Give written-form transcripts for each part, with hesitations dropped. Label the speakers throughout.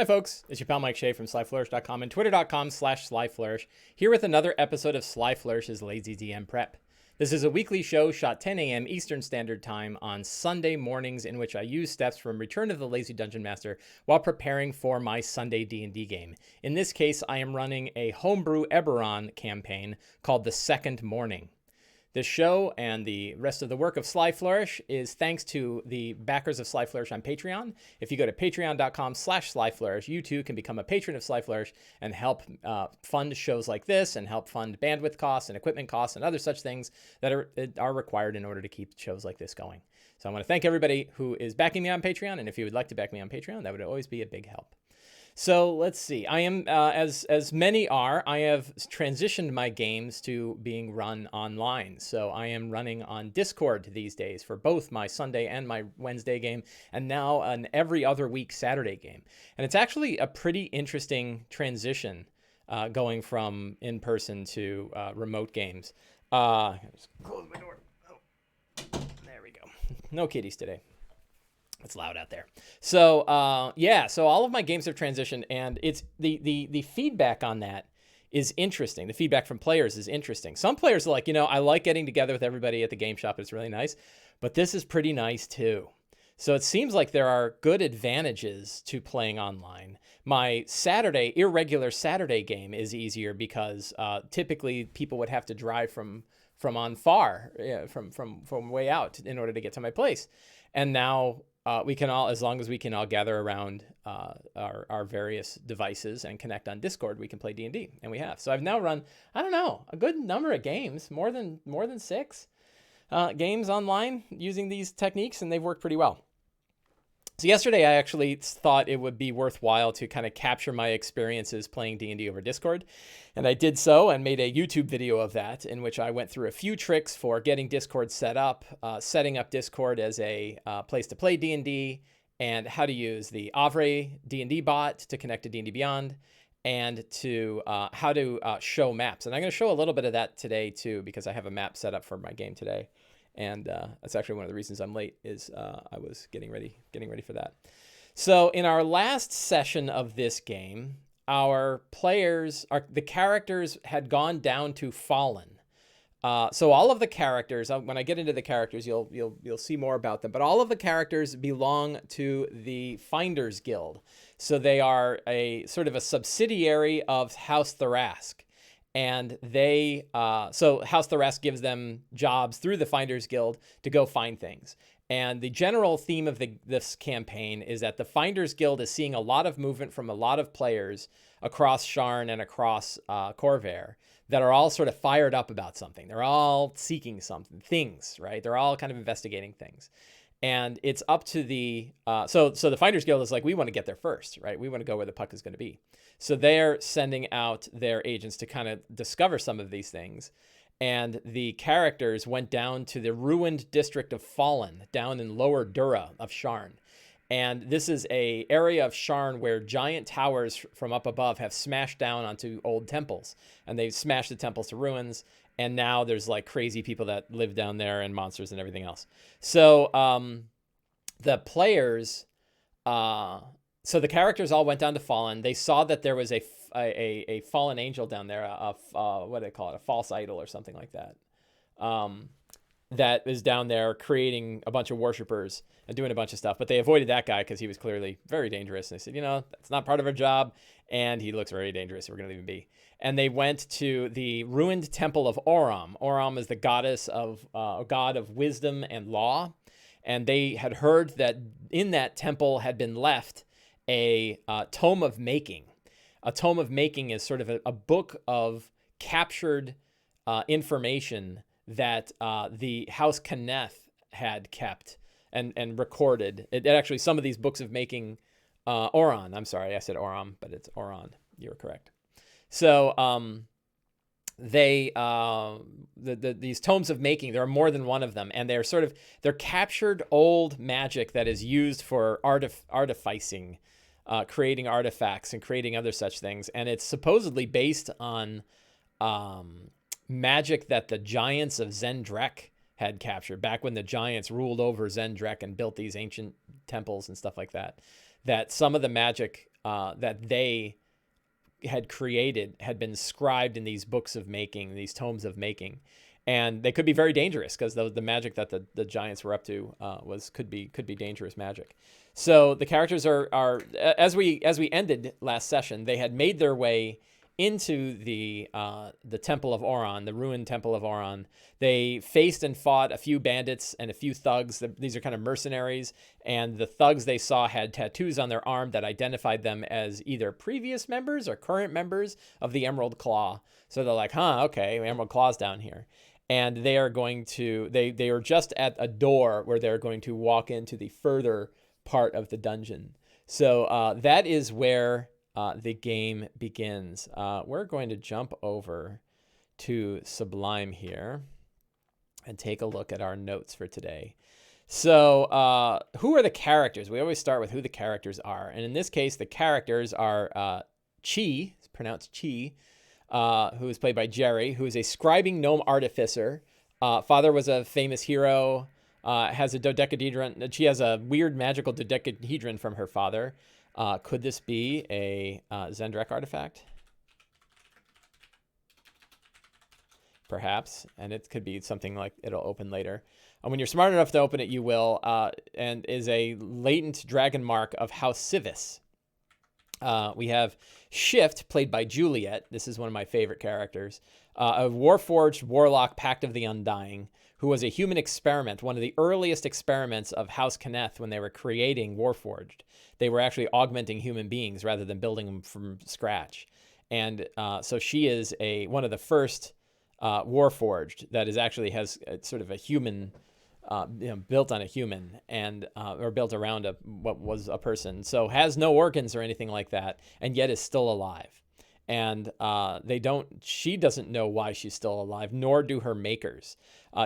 Speaker 1: Hi folks, it's your pal Mike Shea from slyflourish.com and twitter.com/slyflourish, here with another episode of Sly Flourish's Lazy DM Prep. This is a weekly show shot 10 a.m. Eastern Standard Time on Sunday mornings, in which I use steps from Return of the Lazy Dungeon Master while preparing for my Sunday D&D game. In this case, I am running a homebrew Eberron campaign called the Second Mourning. This show and the rest of the work of Sly Flourish is thanks to the backers of Sly Flourish on Patreon. If you go to patreon.com/slyflourish, you too can become a patron of Sly Flourish and help fund shows like this and help fund bandwidth costs and equipment costs and other such things that are required in order to keep shows like this going. So I want to thank everybody who is backing me on Patreon, and if you would like to back me on Patreon, that would always be a big help. So let's see. I am, as many are, I have transitioned my games to being run online. So I am running on Discord these days for both my Sunday and my Wednesday game, and now an every other week Saturday game. And it's actually a pretty interesting transition going from in-person to remote games. Just close my door. Oh, there we go. No kitties today. It's loud out there. So so all of my games have transitioned, and it's the feedback on that is interesting. The feedback from players is interesting. Some players are like, I like getting together with everybody at the game shop. It's really nice, but this is pretty nice too. So it seems like there are good advantages to playing online. My irregular Saturday game is easier because typically people would have to drive from way out in order to get to my place. And now we can all, as long as we can all gather around our various devices and connect on Discord, we can play D&D, and we have. So I've now run, a good number of games, more than 6 games online using these techniques, and they've worked pretty well. So yesterday, I actually thought it would be worthwhile to kind of capture my experiences playing D&D over Discord. And I did so and made a YouTube video of that, in which I went through a few tricks for getting Discord set up, setting up Discord as a place to play D&D, and how to use the Avre D&D bot to connect to D&D Beyond, and to how to show maps. And I'm going to show a little bit of that today, too, because I have a map set up for my game today. And that's actually one of the reasons I'm late, is I was getting ready for that. So in our last session of this game, the characters had gone down to Fallen. So all of the characters, when I get into the characters, you'll see more about them. But all of the characters belong to the Finders Guild. So they are a sort of a subsidiary of House Thrask. And so House Thrask gives them jobs through the Finders Guild to go find things. And the general theme of this campaign is that the Finders Guild is seeing a lot of movement from a lot of players across Sharn and across Corvair that are all sort of fired up about something. They're all seeking things, right? They're all kind of investigating things. And it's up to so the Finders Guild is like, we want to get there first, right? We want to go where the puck is going to be. So they're sending out their agents to kind of discover some of these things. And the characters went down to the ruined district of Fallen, down in Lower Dura of Sharn. And this is a area of Sharn where giant towers from up above have smashed down onto old temples. And they've smashed the temples to ruins. And now there's like crazy people that live down there and monsters and everything else. So the players, so the characters all went down to Fallen. They saw that there was a fallen angel down there, what do they call it? A false idol or something like that. That is down there creating a bunch of worshipers and doing a bunch of stuff. But they avoided that guy because he was clearly very dangerous. And they said, that's not part of our job. And he looks very dangerous. So we're going to leave him be. And they went to the ruined temple of Oram. Oram is the god of wisdom and law. And they had heard that in that temple had been left a tome of making. A tome of making is sort of a book of captured information that the House Kenneth had kept and recorded. It actually, some of these books of making, Oran, I'm sorry, I said Oram, but it's Oran. You're correct. So these tomes of making, there are more than one of them, and they're captured old magic that is used for artificing, creating artifacts and creating other such things. And it's supposedly based on magic that the giants of Zendrek had captured, back when the giants ruled over Zendrek and built these ancient temples and stuff like that, that some of the magic that they had created had been scribed in these books of making, these tomes of making. And they could be very dangerous because the magic that the giants were up to could be dangerous magic. So the characters are as we ended last session, they had made their way into the Temple of Oron, the ruined Temple of Oron. They faced and fought a few bandits and a few thugs. These are kind of mercenaries, and the thugs they saw had tattoos on their arm that identified them as either previous members or current members of the Emerald Claw. So they're like, okay, Emerald Claw's down here. And they are going to, they are just at a door where they're going to walk into the further part of the dungeon. So that is where the game begins. We're going to jump over to Sublime here and take a look at our notes for today. So who are the characters? We always start with who the characters are. And in this case, the characters are Chi, it's pronounced Chi, who is played by Jerry, who is a scribing gnome artificer. Father was a famous hero, has a dodecahedron. She has a weird magical dodecahedron from her father. Could this be a Zendrek artifact? Perhaps, and it could be something like it'll open later. When you're smart enough to open it, you will, and is a latent dragon mark of House Civis. We have Shift, played by Juliet. This is one of my favorite characters. A Warforged Warlock, Pact of the Undying, who was a human experiment, one of the earliest experiments of House Kenneth when they were creating Warforged. They were actually augmenting human beings rather than building them from scratch. And so she is one of the first Warforged that is actually has sort of a human, built on a human and or built around what was a person. So has no organs or anything like that, and yet is still alive. And she doesn't know why she's still alive, nor do her makers.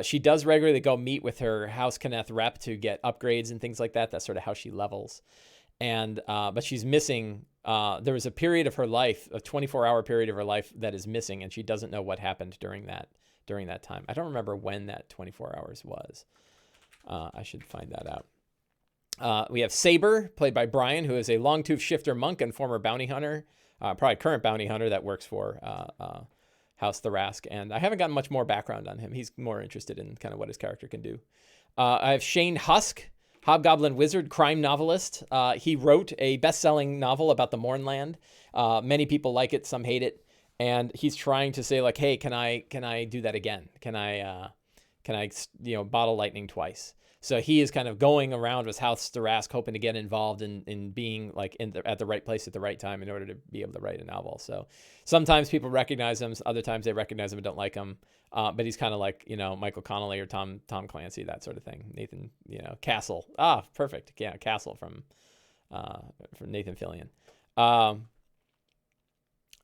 Speaker 1: She does regularly go meet with her House Kenneth rep to get upgrades and things like that. That's sort of how she levels. And but she's missing. There was a period of her life, a 24-hour period of her life that is missing, and she doesn't know what happened during that time. I don't remember when that 24 hours was. I should find that out. We have Saber, played by Brian, who is a long-tooth shifter monk and former bounty hunter. Probably current bounty hunter that works for House Tharask. And I haven't gotten much more background on him. He's more interested in kind of what his character can do. I have Shane Husk, Hobgoblin Wizard, crime novelist. He wrote a best-selling novel about the Mournland. Many people like it, some hate it. And he's trying to say, like, hey, can I do that again? Can I bottle lightning twice? So he is kind of going around with House Tharask, hoping to get involved in being like at the right place at the right time in order to be able to write a novel. So sometimes people recognize him, other times they recognize him and don't like him. But he's kind of like, Michael Connolly or Tom Clancy, that sort of thing. Nathan, Castle. Perfect. Yeah, Castle from Nathan Fillion.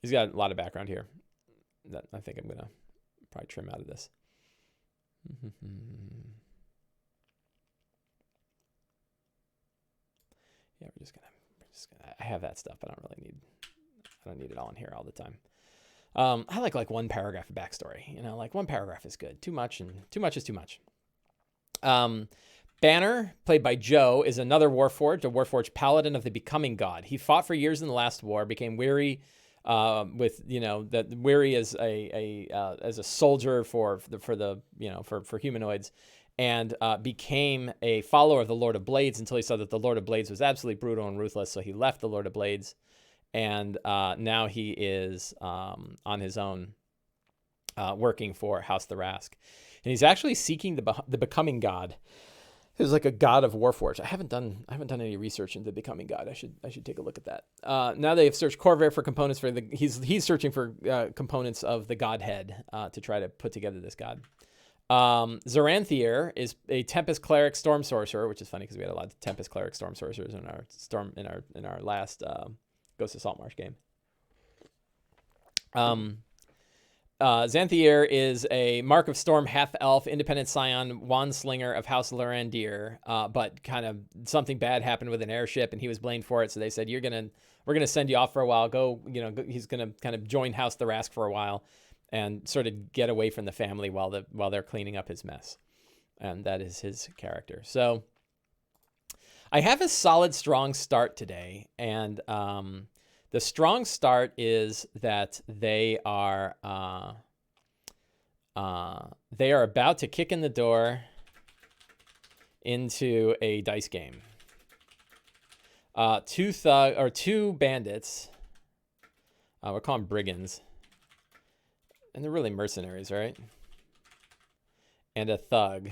Speaker 1: He's got a lot of background here that I think I'm gonna probably trim out of this. Yeah, we're just gonna. I have that stuff, but I don't need it all in here all the time. I like one paragraph of backstory. Like one paragraph is good. Too much is too much. Banner, played by Joe, is another Warforged, a Warforged paladin of the Becoming God. He fought for years in the last war, became weary weary as a soldier for humanoids, and became a follower of the Lord of Blades until he saw that the Lord of Blades was absolutely brutal and ruthless. So he left the Lord of Blades, and now he is on his own, working for House Tharask, and he's actually seeking the Becoming God. Who's like a god of Warforged. I haven't done any research into the Becoming God. I should take a look at that. Now they've searched Corvair for components for he's searching for components of the Godhead to try to put together this god. Zoranthier is a Tempest Cleric Storm Sorcerer, which is funny because we had a lot of Tempest Cleric Storm Sorcerers in our last Ghost of Saltmarsh game. Xanthier is a Mark of Storm half-elf, independent scion, wand slinger of House Lorandir, but kind of something bad happened with an airship, and he was blamed for it. So they said, we're gonna send you off for a while. He's gonna kind of join House Tharask for a while, and sort of get away from the family while they're cleaning up his mess. and that is his character. So I have a solid, strong start today, and the strong start is that they are about to kick in the door into a dice game. Two bandits. We're calling brigands, and they're really mercenaries, right? And a thug.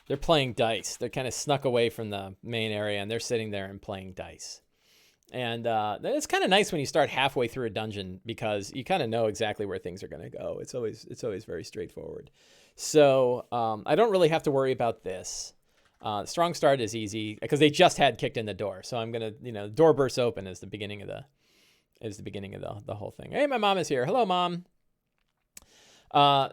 Speaker 1: They're playing dice. They're kind of snuck away from the main area, and they're sitting there and playing dice. And it's kind of nice when you start halfway through a dungeon, because you kind of know exactly where things are going to go. It's always very straightforward. So I don't really have to worry about this. Strong start is easy because they just had kicked in the door. So I'm gonna, the door bursts open as the beginning of the whole thing. Hey, my mom is here. Hello, Mom.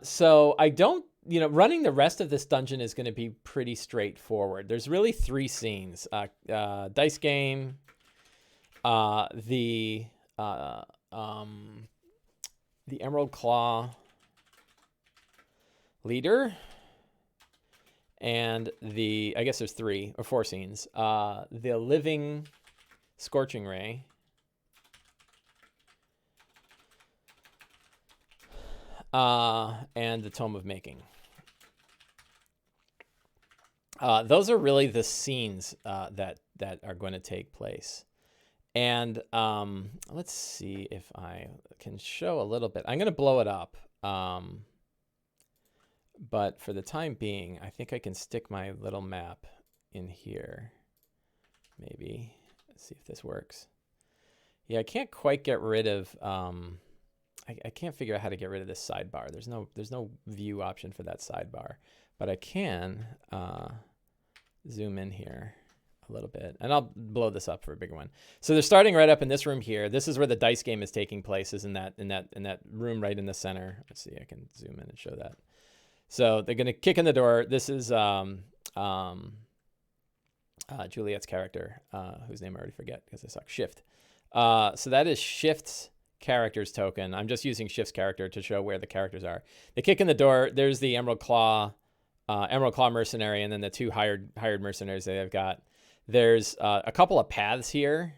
Speaker 1: So I don't. Running the rest of this dungeon is going to be pretty straightforward. There's really 3 scenes: dice game, the Emerald Claw leader, and I guess there's 3 or 4 scenes. The living scorching ray, and the tome of making. Those are really the scenes that are going to take place. And let's see if I can show a little bit. I'm going to blow it up. But for the time being, I think I can stick my little map in here. Maybe. Let's see if this works. Yeah, I can't quite get rid of... I can't figure out how to get rid of this sidebar. There's no view option for that sidebar. But I can zoom in here a little bit, and I'll blow this up for a bigger one. So they're starting right up in this room here. This is where the dice game is taking place, is in that room right in the center. Let's see, I can zoom in and show that. So they're going to kick in the door. This is Juliet's character, whose name I already forget because I suck. Shift. So that is Shift's character's token. I'm just using Shift's character to show where the characters are. They kick in the door. There's the Emerald Claw mercenary, and then the 2 hired mercenaries that they've got. There's a couple of paths here.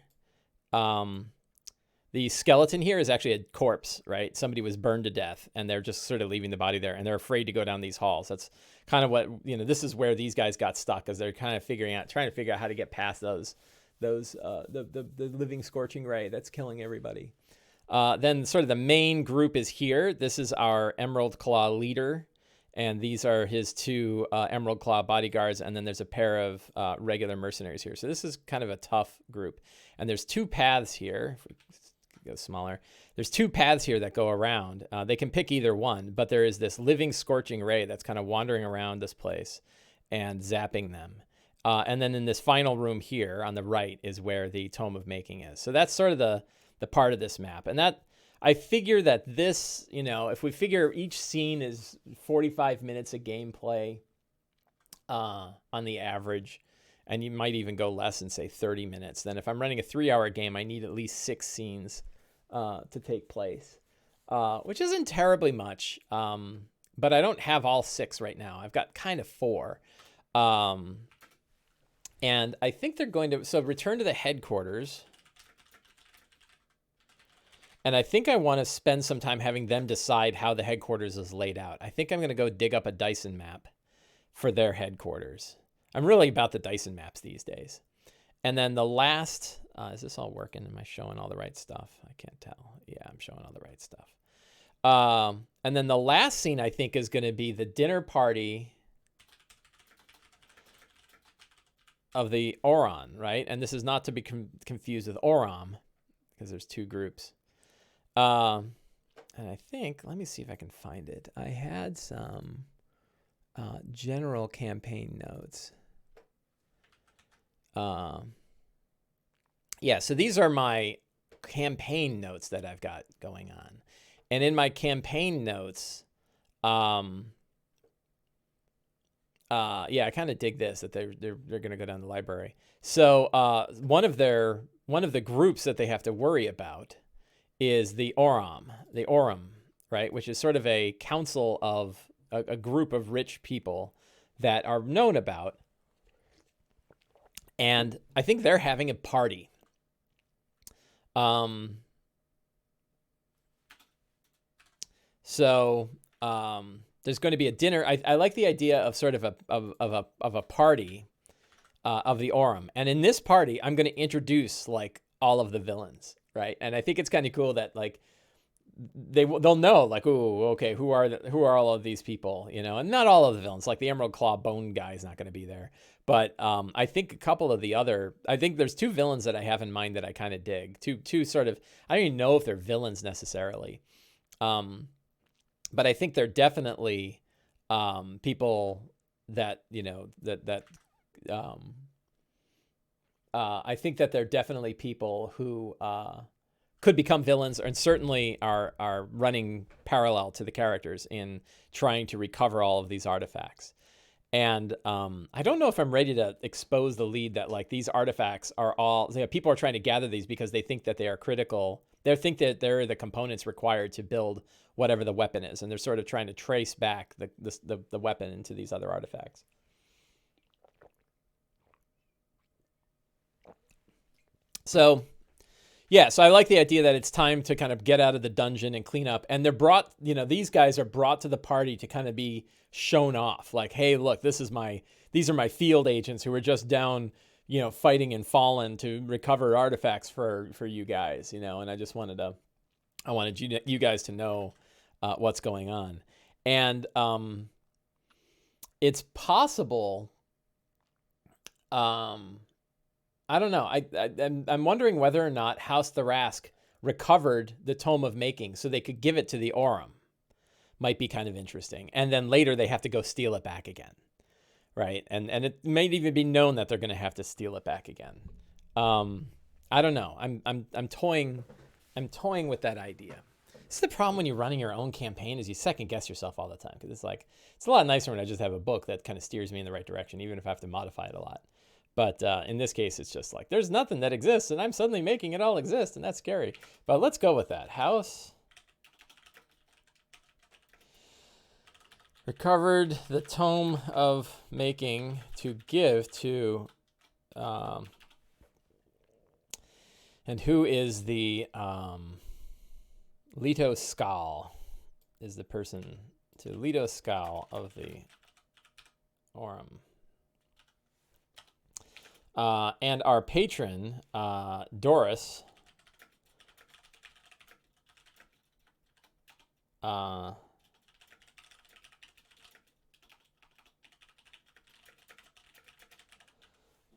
Speaker 1: The skeleton here is actually a corpse, right? Somebody was burned to death, and they're just sort of leaving the body there, and they're afraid to go down these halls. That's kind of what, this is where these guys got stuck, because they're kind of trying to figure out how to get past the living scorching ray that's killing everybody. Then sort of the main group is here. This is our Emerald Claw leader, and these are his 2 Emerald Claw bodyguards, and then there's a pair of regular mercenaries here. So this is kind of a tough group. And there's 2 paths here. If we go smaller, there's 2 paths here that go around. They can pick either one, but there is this living scorching ray that's kind of wandering around this place and zapping them. And then in this final room here on the right is where the tome of making is. So that's sort of the part of this map. And that, I figure that this, if we figure each scene is 45 minutes of gameplay on the average, and you might even go less and say 30 minutes, then if I'm running a 3-hour game, I need at least 6 scenes to take place, which isn't terribly much. But I don't have all 6 right now. I've got kind of 4. And I think they're going to, so return to the headquarters. And I think I want to spend some time having them decide how the headquarters is laid out. I think I'm going to go dig up a Dyson map for their headquarters. I'm really about the Dyson maps these days. And then the last, is this all working? Am I showing all the right stuff? I can't tell. Yeah, I'm showing all the right stuff. And then the last scene, I think, is going to be the dinner party of the Eberron, right? And this is not to be confused with Oram, because there's 2 groups. And I think, let me see if I can find it. I had some general campaign notes. Yeah, so these are my campaign notes that I've got going on. And in my campaign notes, yeah, I kind of dig this, that they're going to go down the library. So one of the groups that they have to worry about is the Oram, right? Which is sort of a council of a group of rich people that are known about. And I think they're having a party. So there's going to be a dinner. I like the idea of sort of a party of the Aurum. And in this party, I'm going to introduce like all of the villains, right? And I think it's kind of cool that like they'll know like, oh, okay, who are all of these people, you know? And not all of the villains. Like the Emerald Claw Bone guy is not going to be there, but I think a couple of the other. I think there's two villains that I have in mind that I kind of dig. Two sort of. I don't even know if they're villains necessarily, but I think they're definitely people that you know that. I think that they're definitely people who could become villains and certainly are running parallel to the characters in trying to recover all of these artifacts. And I don't know if I'm ready to expose the lead that like these artifacts are all, you know, people are trying to gather these because they think that they are critical. They think that they're the components required to build whatever the weapon is. And they're sort of trying to trace back the weapon into these other artifacts. So, yeah, so I like the idea that it's time to kind of get out of the dungeon and clean up. And they're brought, you know, these guys are brought to the party to kind of be shown off. Like, hey, look, these are my field agents who are just down, you know, fighting in Fallen to recover artifacts for you guys, you know. And I wanted you guys to know what's going on. And it's possible. I don't know. I'm wondering whether or not House Thrask recovered the Tome of Making so they could give it to the Aurum. Might be kind of interesting. And then later they have to go steal it back again, right? And it may even be known that they're going to have to steal it back again. I don't know. I'm toying with that idea. This is the problem when you're running your own campaign is you second guess yourself all the time because it's a lot nicer when I just have a book that kind of steers me in the right direction, even if I have to modify it a lot. But in this case, it's just like, there's nothing that exists, and I'm suddenly making it all exist, and that's scary. But let's go with that. House recovered the Tome of Making to give to... and who is the... Leto Skal is the person to Leto Skal of the Aurum. And our patron, Doris,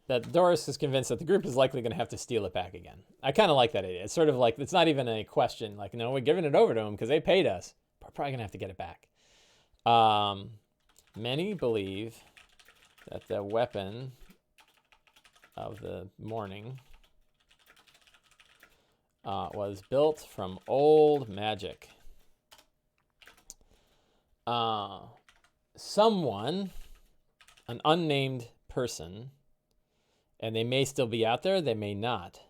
Speaker 1: that Doris is convinced that the group is likely going to have to steal it back again. I kind of like that idea. It's sort of like, it's not even a question. Like, no, we're giving it over to them because they paid us. We're probably going to have to get it back. Many believe that the weapon of the morning was built from old magic. Someone, an unnamed person, and they may still be out there, they may not.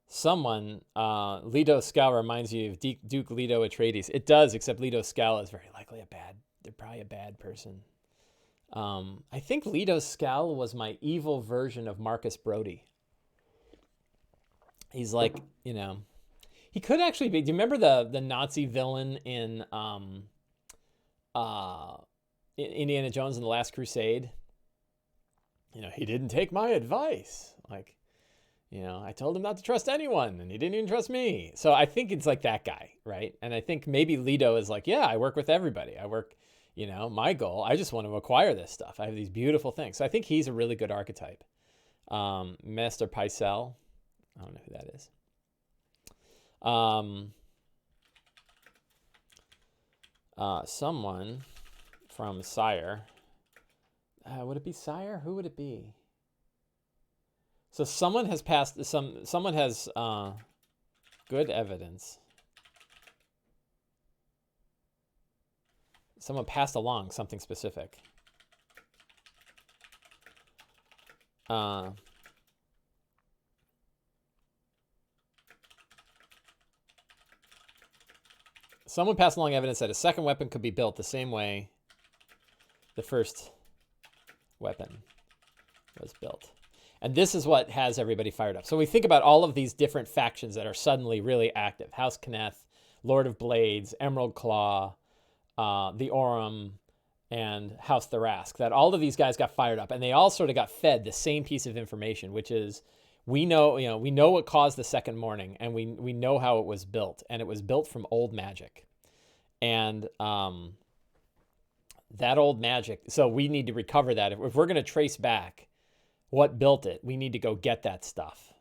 Speaker 1: Someone, Leto Skal reminds you of Duke Leto Atreides. It does, except Leto Skal is very likely they're probably a bad person. I think Leto Skal was my evil version of Marcus Brody. He's like, you know, he could actually be. Do you remember the Nazi villain in Indiana Jones and the Last Crusade? You know, he didn't take my advice. Like, you know, I told him not to trust anyone, and he didn't even trust me. So I think it's like that guy, right? And I think maybe Leto is like, yeah, I work with everybody. You know, my goal, I just want to acquire this stuff. I have these beautiful things. So I think he's a really good archetype. Master Pycelle, I don't know who that is. Someone from Sire. Would it be Sire? Who would it be? So someone has passed, someone has good evidence. Someone passed along something specific. Someone passed along evidence that a second weapon could be built the same way the first weapon was built. And this is what has everybody fired up. So we think about all of these different factions that are suddenly really active. House Kenneth, Lord of Blades, Emerald Claw, the Aurum, and House Tharask. That all of these guys got fired up, and they all sort of got fed the same piece of information, which is we know what caused the Second Mourning, and we know how it was built, and it was built from old magic. And that old magic, so we need to recover that. If we're going to trace back what built it, we need to go get that stuff,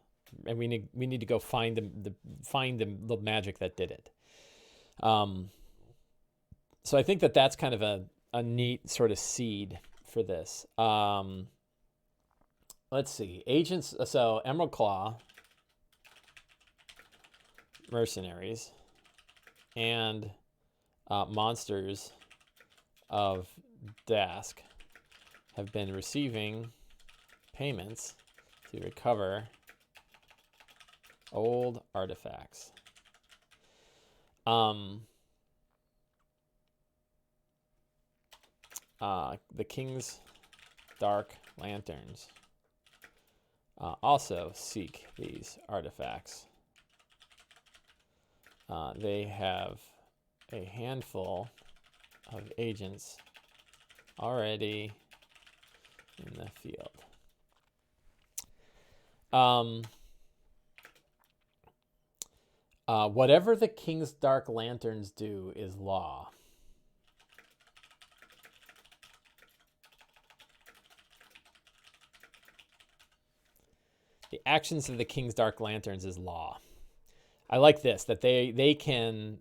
Speaker 1: and we need to go find the magic that did it. So I think that's kind of a neat sort of seed for this. Let's see, agents. So Emerald Claw, mercenaries, and monsters of Dask have been receiving payments to recover old artifacts. The King's Dark Lanterns also seek these artifacts. They have a handful of agents already in the field. Whatever the King's Dark Lanterns do is law. The actions of the King's Dark Lanterns is law. I like this, that they can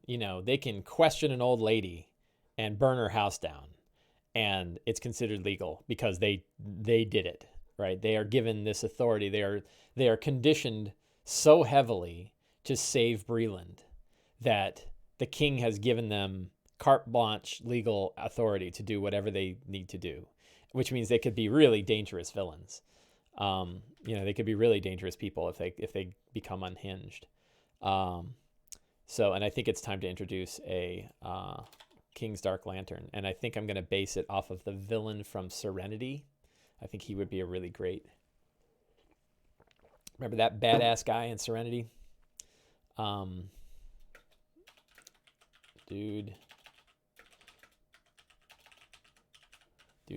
Speaker 1: question an old lady and burn her house down, and it's considered legal because they did it, right? They are given this authority. They are conditioned so heavily to save Breland that the king has given them carte blanche legal authority to do whatever they need to do, which means they could be really dangerous villains. They could be really dangerous people if they become unhinged. And I think it's time to introduce a King's Dark Lantern, and I think I'm going to base it off of the villain from Serenity. I think he would be a really great. Remember that badass guy in Serenity? Dude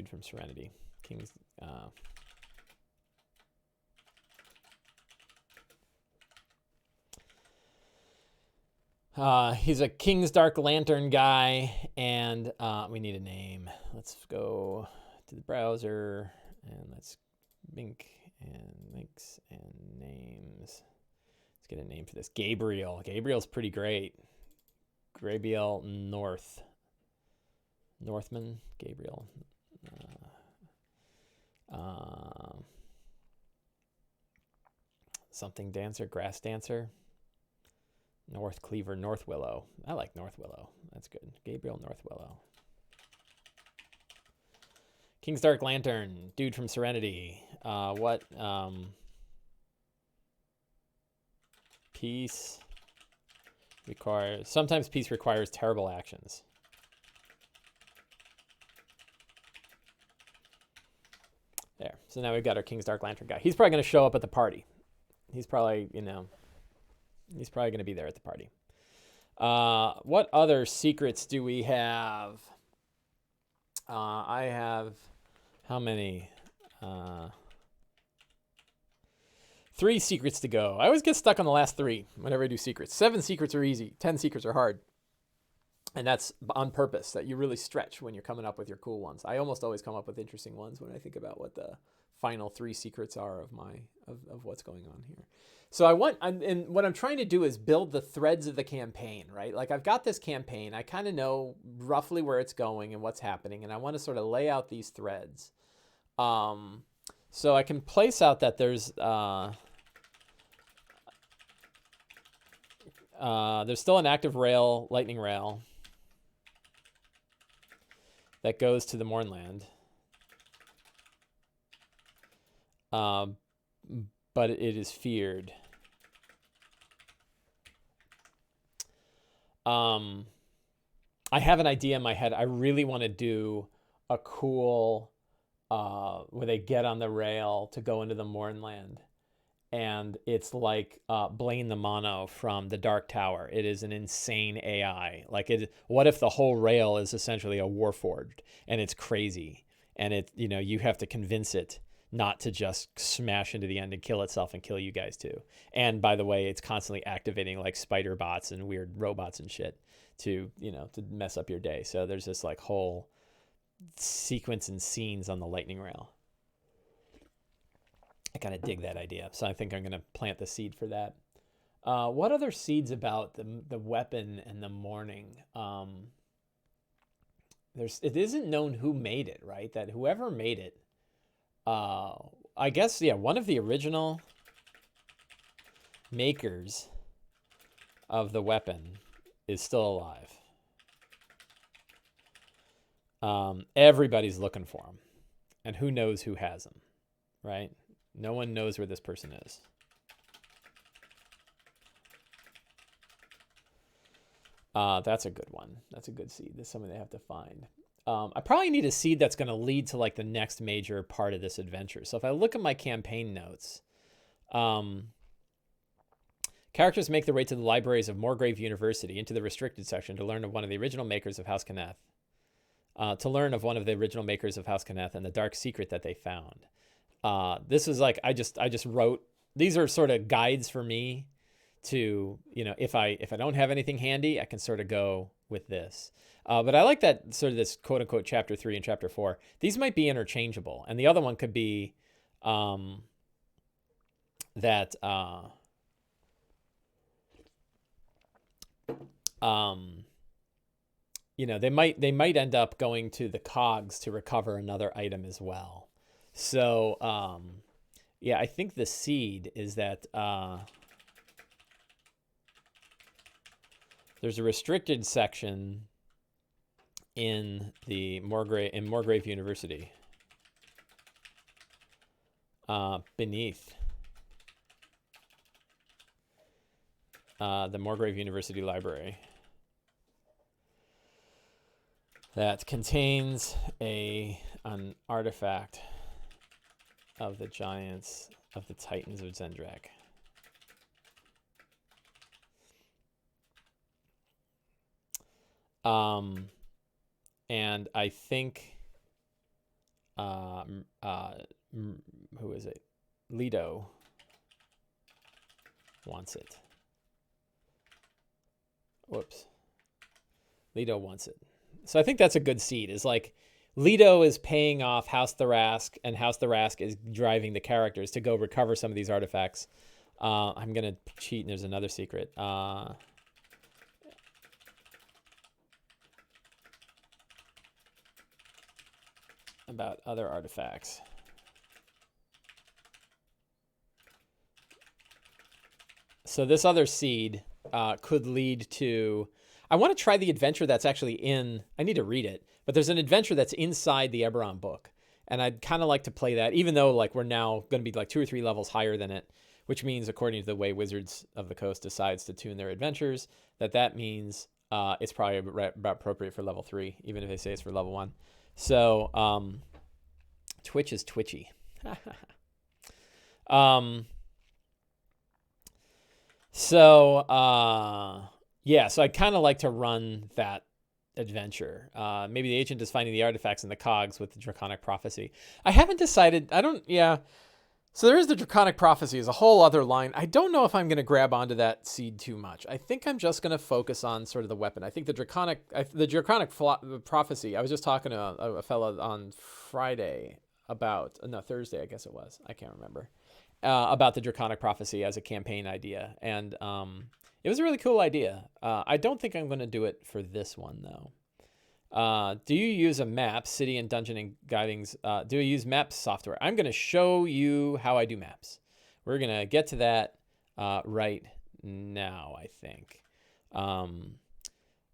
Speaker 1: from Serenity. King's. He's a King's Dark Lantern guy, and we need a name. Let's go to the browser, and let's Bink and links and names. Let's get a name for this. Gabriel. Gabriel's pretty great. Gabriel Northman. Gabriel. Something Dancer. Grass Dancer. North Cleaver, North Willow. I like North Willow. That's good. Gabriel North Willow. King's Dark Lantern, dude from Serenity. Peace requires... Sometimes peace requires terrible actions. There. So now we've got our King's Dark Lantern guy. He's probably going to show up at the party. He's probably, he's probably going to be there at the party. What other secrets do we have? I have how many? 3 secrets to go. I always get stuck on the last 3 whenever I do secrets. 7 secrets are easy. 10 secrets are hard. And that's on purpose, that you really stretch when you're coming up with your cool ones. I almost always come up with interesting ones when I think about what the final 3 secrets are of what's going on here. So and what I'm trying to do is build the threads of the campaign, right? Like I've got this campaign, I kind of know roughly where it's going and what's happening, and I want to sort of lay out these threads. So I can place out that there's still an active rail, lightning rail, that goes to the Mournland. But it is feared. I have an idea in my head. I really want to do a cool where they get on the rail to go into the Mournland. And it's like Blaine the Mono from the Dark Tower. It is an insane AI. Like, what if the whole rail is essentially a Warforged and it's crazy, and you have to convince it not to just smash into the end and kill itself and kill you guys too. And by the way, it's constantly activating like spider bots and weird robots and shit to mess up your day. So there's this like whole sequence and scenes on the lightning rail. I kind of dig that idea. So I think I'm going to plant the seed for that. What other seeds about the weapon and the mourning? It isn't known who made it, right? That whoever made it, I guess, yeah, one of the original makers of the weapon is still alive. Everybody's looking for him, and who knows who has him, right? No one knows where this person is. That's a good one. That's a good seed. That's something they have to find. I probably need a seed that's going to lead to like the next major part of this adventure. So if I look at my campaign notes, characters make their way to the libraries of Morgrave University into the restricted section to learn of one of the original makers of House Cannith. And the dark secret that they found. This is like, I just wrote, these are sort of guides for me to, if I don't have anything handy, I can sort of go with this. But I like that sort of this quote unquote chapter 3 and chapter 4. These might be interchangeable. And the other one could be, that, they might end up going to the cogs to recover another item as well. So, yeah, I think the seed is that there's a restricted section in the Morgrave University beneath the Morgrave University Library that contains an artifact of the giants of the Titans of Zendrak. And I think, who is it? Leto wants it. Whoops. Leto wants it. So I think that's a good seed. Is like Leto is paying off House Tharask, and House Tharask is driving the characters to go recover some of these artifacts. I'm going to cheat, and there's another secret. About other artifacts. So this other seed could lead to... I want to try the adventure that's actually in... I need to read it. But there's an adventure that's inside the Eberron book. And I'd kind of like to play that, even though like we're now going to be like 2 or 3 levels higher than it, which means, according to the way Wizards of the Coast decides to tune their adventures, that means it's probably about appropriate for level 3, even if they say it's for level 1. So Twitch is twitchy. Yeah, so I'd kind of like to run that adventure. Maybe the agent is finding the artifacts in the cogs with the Draconic Prophecy. I haven't decided. So there is the Draconic Prophecy as a whole other line. I don't know if I'm going to grab onto that seed too much. I think I'm just going to focus on sort of the weapon. I think the Draconic Prophecy, I was just talking to a fellow on Thursday, I guess it was. I can't remember. About the Draconic Prophecy as a campaign idea. And it was a really cool idea. I don't think I'm going to do it for this one, though. Do you use a map, city and dungeon and guidings? Do you use maps software? I'm going to show you how I do maps. We're going to get to that right now, I think.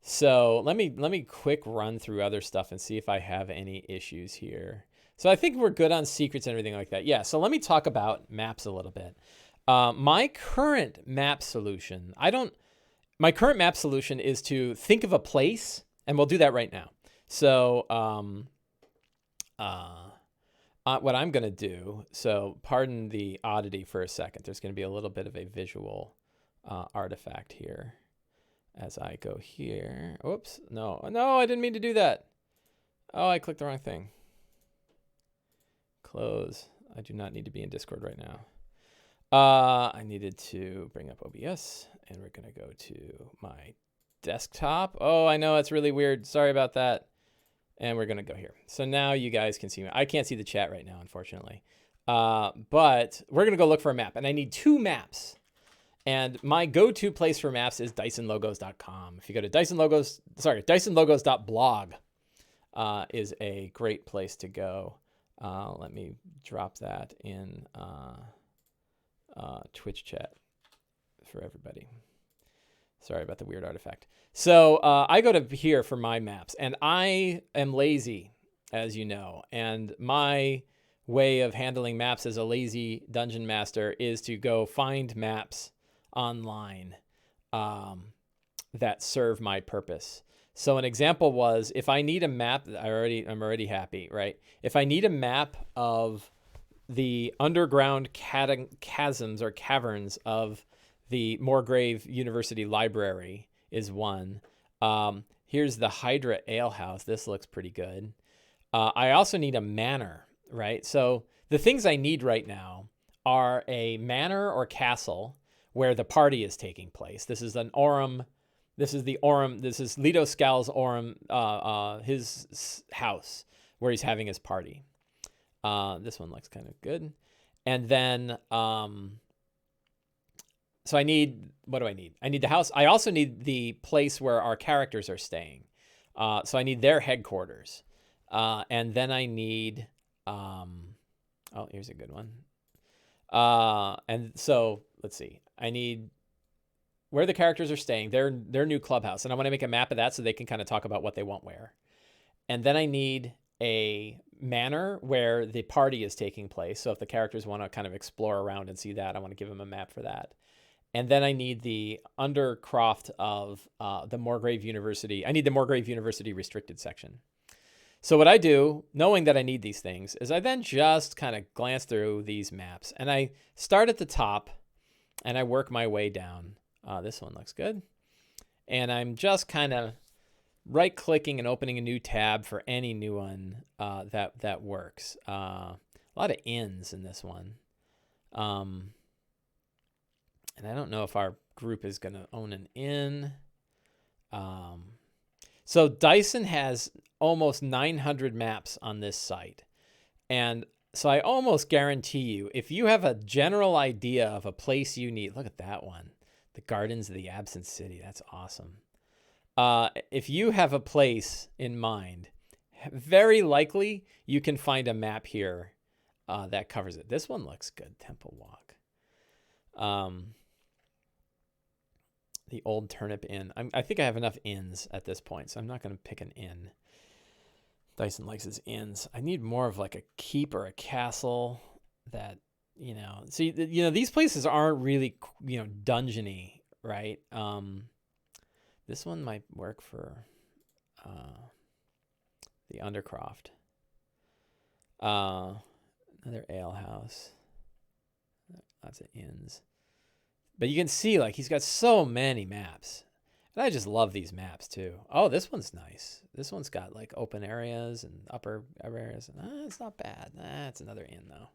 Speaker 1: So let me quick run through other stuff and see if I have any issues here. So I think we're good on secrets and everything like that. Yeah, so let me talk about maps a little bit. My current map solution is to think of a place And we'll do that right now. So what I'm going to do, so pardon the oddity for a second. There's going to be a little bit of a visual artifact here as I go here. Oops, no, I didn't mean to do that. Oh, I clicked the wrong thing. Close. I do not need to be in Discord right now. I needed to bring up OBS, and we're going to go to my desktop. Oh, I know, it's really weird. Sorry about that. And we're going to go here. So now you guys can see me. I can't see the chat right now, unfortunately. But we're going to go look for a map. And I need 2 maps. And my go-to place for maps is DysonLogos.com. If you go to DysonLogos.blog is a great place to go. Let me drop that in Twitch chat for everybody. Sorry about the weird artifact. So I go to here for my maps, and I am lazy, as you know. And my way of handling maps as a lazy dungeon master is to go find maps online that serve my purpose. So an example was, if I need a map, I'm already happy, right? If I need a map of the underground chasms or caverns of the Moorgrave University Library is one. Here's the Hydra Ale House. This looks pretty good. I also need a manor, right? So the things I need right now are a manor or castle where the party is taking place. This is an Aurum. This is the Aurum. This is Leto Scal's Aurum, his house where he's having his party. This one looks kind of good. And then, so I need, what do I need? I need the house. I also need the place where our characters are staying. So I need their headquarters. And then I need, oh, here's a good one. And so let's see. I need where the characters are staying, their new clubhouse. And I want to make a map of that so they can kind of talk about what they want where. And then I need a manor where the party is taking place. So if the characters want to kind of explore around and see that, I want to give them a map for that. And then I need the undercroft of the Moorgrave University. I need the Moorgrave University restricted section. So what I do, knowing that I need these things, is I then just kind of glance through these maps. And I start at the top, and I work my way down. This one looks good. And I'm just kind of right-clicking and opening a new tab for any new one that works. A lot of inns in this one. And I don't know if our group is going to own an inn. So Dyson has almost 900 maps on this site. And so I almost guarantee you, if you have a general idea of a place you need, look at that one. The Gardens of the Absent City. That's awesome. If you have a place in mind, very likely you can find a map here that covers it. This one looks good. Temple Walk. The Old Turnip Inn. I think I have enough inns at this point, so I'm not going to pick an inn. Dyson likes his inns. I need more of like a keep or a castle that, see, these places aren't really, dungeony, right? This one might work for the Undercroft. Another ale house. Lots of inns. But you can see, like, he's got so many maps. And I just love these maps, too. Oh, this one's nice. This one's got, like, open areas and upper areas. It's not bad. It's another inn, though.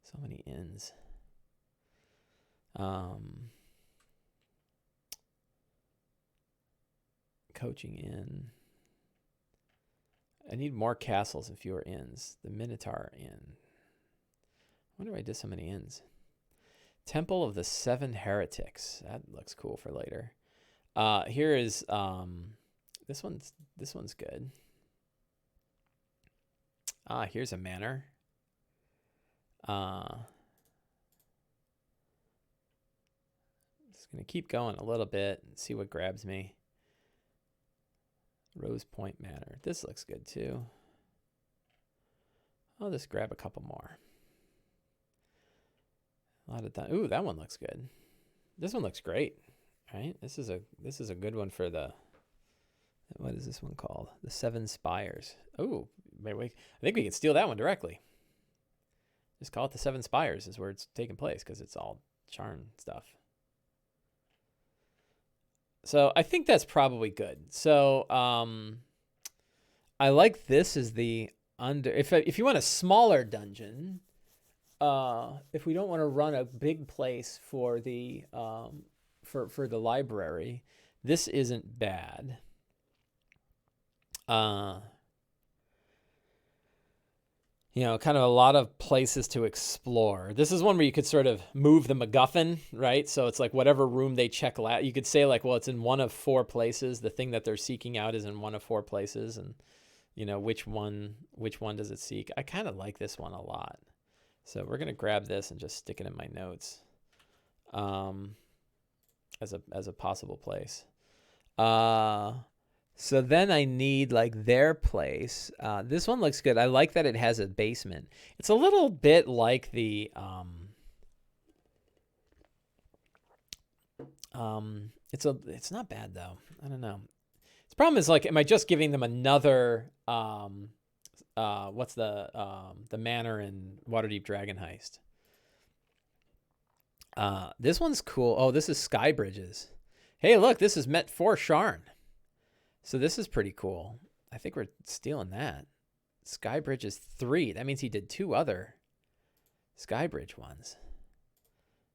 Speaker 1: So many inns. Coaching Inn. I need more castles and fewer inns. The Minotaur Inn. I wonder why I did so many inns. Temple of the Seven Heretics. That looks cool for later. Here is this one's good. Here's a manor. Just gonna keep going a little bit and see what grabs me. Rose Point Manor. This looks good too. I'll just grab a couple more. A lot of time. Ooh, that one looks good. This one looks great, right? This is a good one for the What is this one called? The Seven Spires. Oh, maybe I think we can steal that one directly. Just call it the Seven Spires is where it's taking place because it's all charm stuff. So I think that's probably good. So I like this as the under. If you want a smaller dungeon, if we don't want to run a big place for the for the library, this isn't bad. You know, kind of a lot of places to explore. This is one where you could sort of move the MacGuffin, right? So it's like whatever room they check out. You could say like, well, it's in one of 4 places. The thing that they're seeking out is in one of 4 places, and you know which one does it seek? I kind of like this one a lot. So we're gonna grab this and just stick it in my notes, as a possible place. So then I need like their place. This one looks good. I like that it has a basement. It's a little bit like the it's not bad though. I don't know. The problem is like, am I just giving them another what's the manor in Waterdeep Dragon Heist? This one's cool. Oh, this is Sky Bridges. Hey, look, this is Met for Sharn. So this is pretty cool. I think we're stealing that. Skybridge is 3. That means he did 2 other Skybridge ones.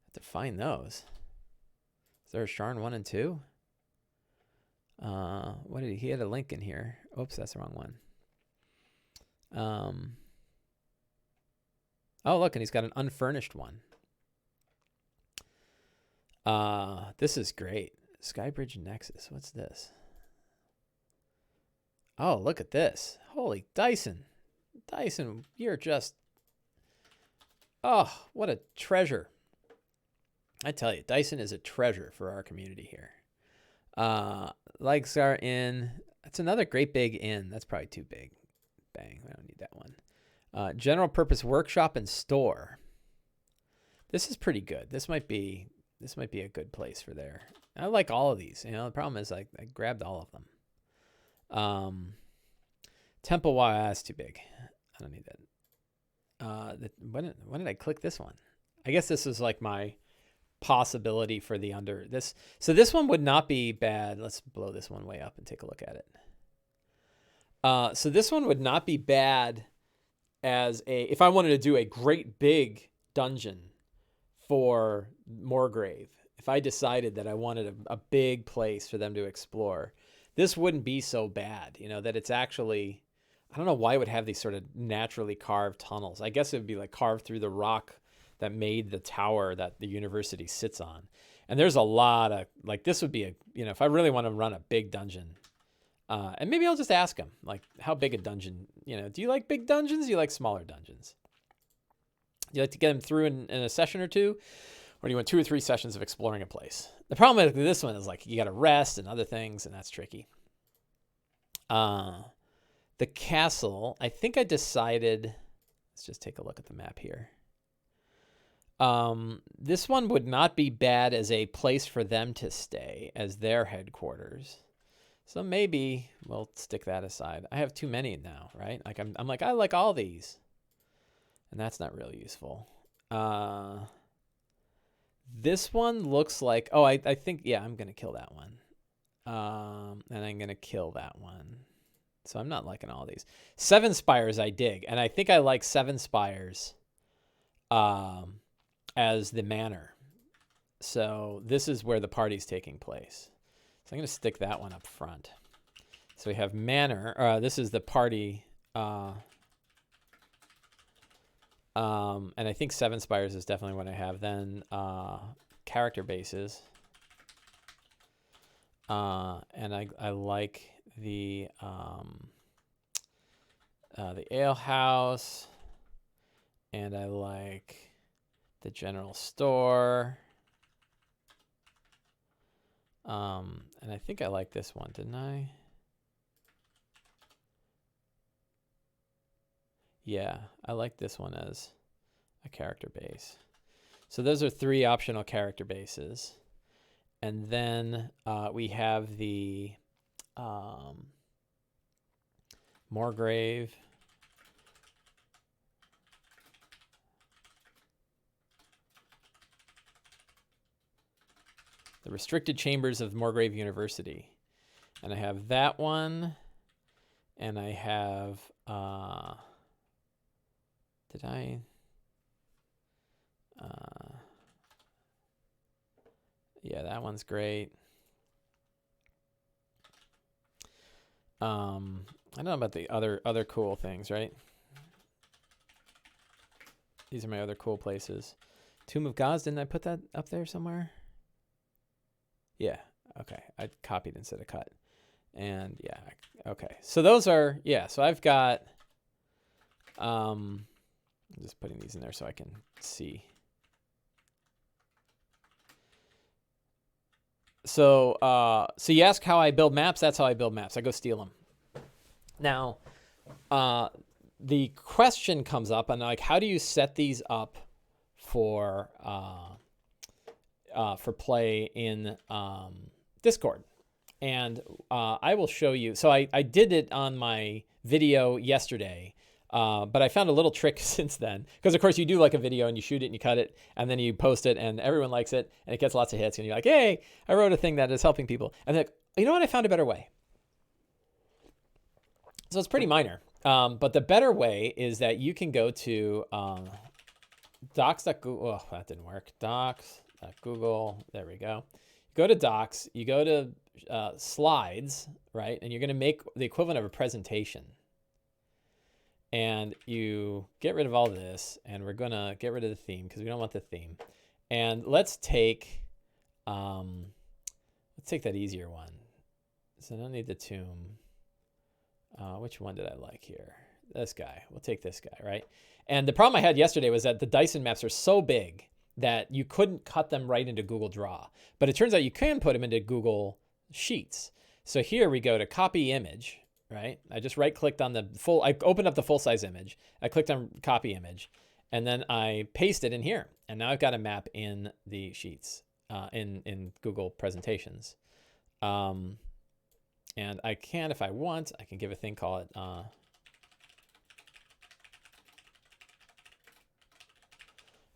Speaker 1: Have to find those. Is there a Sharn 1 and 2? What did he had a link in here. Oops, that's the wrong one. Oh, look, and he's got an unfurnished one. This is great. Skybridge Nexus. What's this? Oh, look at this. Holy Dyson. Dyson, you're just... Oh, what a treasure. I tell you, Dyson is a treasure for our community here. Legsar Inn. That's another great big inn. That's probably too big. Bang, I don't need that one. General purpose workshop and store. This is pretty good. This might be a good place for there. I like all of these. You know, the problem is I grabbed all of them. Temple Wire, that's too big. I don't need that. When did I click this one? I guess this is like my possibility for the under this. So this one would not be bad. Let's blow this one way up and take a look at it. So this one would not be bad as if I wanted to do a great big dungeon for Moorgrave. If I decided that I wanted a big place for them to explore, this wouldn't be so bad, you know, that it's actually, I don't know why it would have these sort of naturally carved tunnels. I guess it would be like carved through the rock that made the tower that the university sits on. And there's a lot of, like, this would be a, you know, if I really want to run a big dungeon, and maybe I'll just ask them, like, how big a dungeon, you know, do you like big dungeons? Do you like smaller dungeons? Do you like to get them through in a session or 2? Or do you want 2 or 3 sessions of exploring a place? The problem with this one is like you got to rest and other things, and that's tricky. The castle, I think I decided, let's just take a look at the map here. This one would not be bad as a place for them to stay as their headquarters. So maybe we'll stick that aside. I have too many now, right? Like I'm like, I like all these. And that's not really useful. This one looks like, oh, I think, yeah, I'm going to kill that one. And I'm going to kill that one. So I'm not liking all these. 7 Spires I dig. And I think I like 7 Spires as the manor. So this is where the party's taking place. So I'm going to stick that one up front. So we have manor. This is the party. And I think 7 Spires is definitely what I have. Then character bases. And I like the ale house, and I like the general store. And I think I like this one, didn't I? Yeah, I like this one as a character base. So those are 3 optional character bases. And then we have the Moorgrave. The Restricted Chambers of Moorgrave University. And I have that one. And I have, did I? Yeah, that one's great. I don't know about the other cool things, right? These are my other cool places. Tomb of Gods, didn't I put that up there somewhere? Yeah, okay. I copied instead of cut. And yeah, okay. So those are, yeah, so I've got, I'm just putting these in there so I can see. So, so you ask how I build maps. That's how I build maps. I go steal them. Now, the question comes up, and like, how do you set these up for play in Discord? And I will show you. So I did it on my video yesterday. But I found a little trick since then, because of course you do like a video and you shoot it and you cut it and then you post it and everyone likes it and it gets lots of hits and you're like, hey, I wrote a thing that is helping people. And they're like, you know what? I found a better way. So it's pretty minor. But the better way is that you can go to docs.google. Oh, that didn't work. Docs.google. There we go. Go to docs. You go to slides, right? And you're going to make the equivalent of a presentation. And you get rid of all this, and we're gonna get rid of the theme because we don't want the theme. And let's take that easier one. So I don't need the tomb. Which one did I like here? This guy. We'll take this guy, right? And the problem I had yesterday was that the Dyson maps are so big that you couldn't cut them right into Google Draw. But it turns out you can put them into Google Sheets. So here we go to copy image. Right? I just right-clicked on the full, I opened up the full-size image. I clicked on copy image, and then I paste it in here. And now I've got a map in the sheets, in Google Presentations. And I can, if I want, I can give a thing, call it,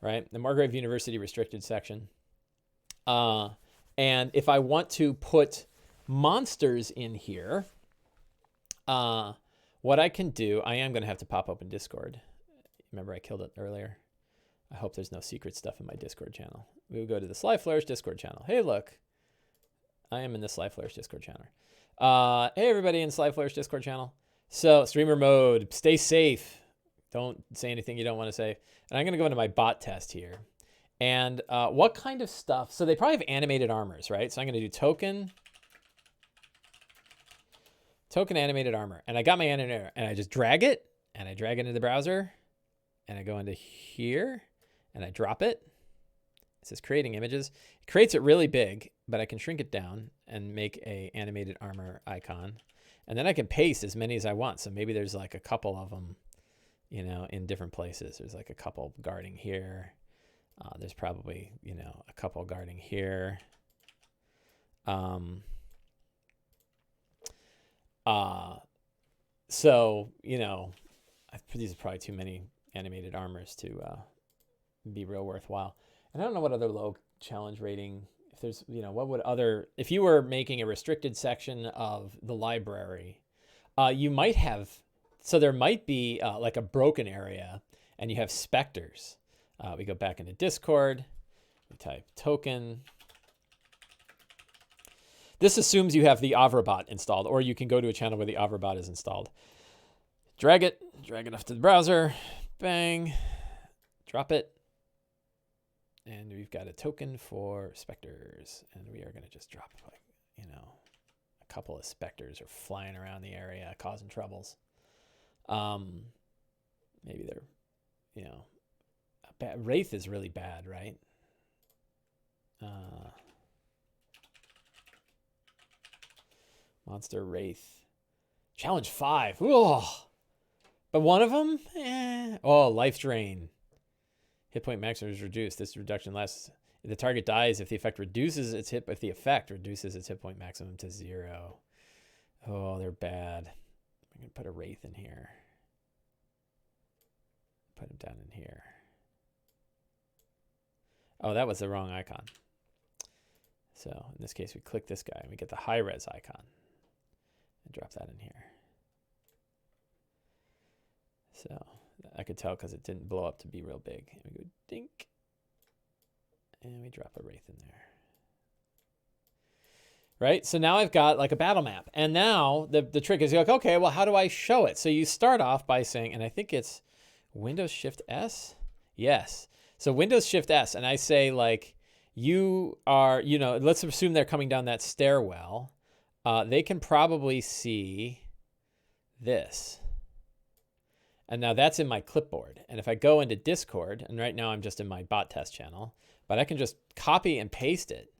Speaker 1: right? The Moorgrave University restricted section. And if I want to put monsters in here, what I can do, I am going to have to pop open Discord. Remember I killed it earlier. I hope there's no secret stuff in my Discord channel. We will go to the Sly Flourish Discord channel. Hey, look, I am in the Sly Flourish Discord channel. Hey, everybody in Sly Flourish Discord channel. So streamer mode, stay safe. Don't say anything you don't want to say. And I'm going to go into my bot test here. And what kind of stuff? So they probably have animated armors, right? So I'm going to do token animated armor. And I got my animated, and I just drag it, and I drag it into the browser, and I go into here, and I drop it. It says creating images. It creates it really big, but I can shrink it down and make a animated armor icon. And then I can paste as many as I want. So maybe there's like a couple of them, you know, in different places. There's like a couple guarding here. There's probably, you know, a couple guarding here. So, you know, these are probably too many animated armors to be real worthwhile. And I don't know what other low challenge rating, if there's, you know, what would other, if you were making a restricted section of the library, you might have, so there might be like a broken area and you have specters. We go back into Discord, we type token. This assumes you have the Avrabot installed, or you can go to a channel where the Avrabot is installed. Drag it off to the browser, bang, drop it. And we've got a token for specters, and we are going to just drop, like, you know, a couple of specters are flying around the area causing troubles. Maybe they're, you know, Wraith is really bad, right? Monster Wraith. Challenge 5. Oh, but one of them? Oh, life drain. Hit point maximum is reduced. This reduction lasts. If the target dies, if the effect reduces its hit, if the effect reduces its hit point maximum to 0. Oh, they're bad. I'm going to put a Wraith in here. Put him down in here. Oh, that was the wrong icon. So in this case, we click this guy and we get the high res icon and drop that in here. So I could tell because it didn't blow up to be real big. And we go dink. And we drop a Wraith in there. Right? So now I've got like a battle map. And now the trick is you're like, okay, well, how do I show it? So you start off by saying, and I think it's Windows Shift S. Yes. So Windows Shift S. And I say like, you are, you know, let's assume they're coming down that stairwell. They can probably see this. And now that's in my clipboard. And if I go into Discord, and right now I'm just in my bot test channel, but I can just copy and paste it.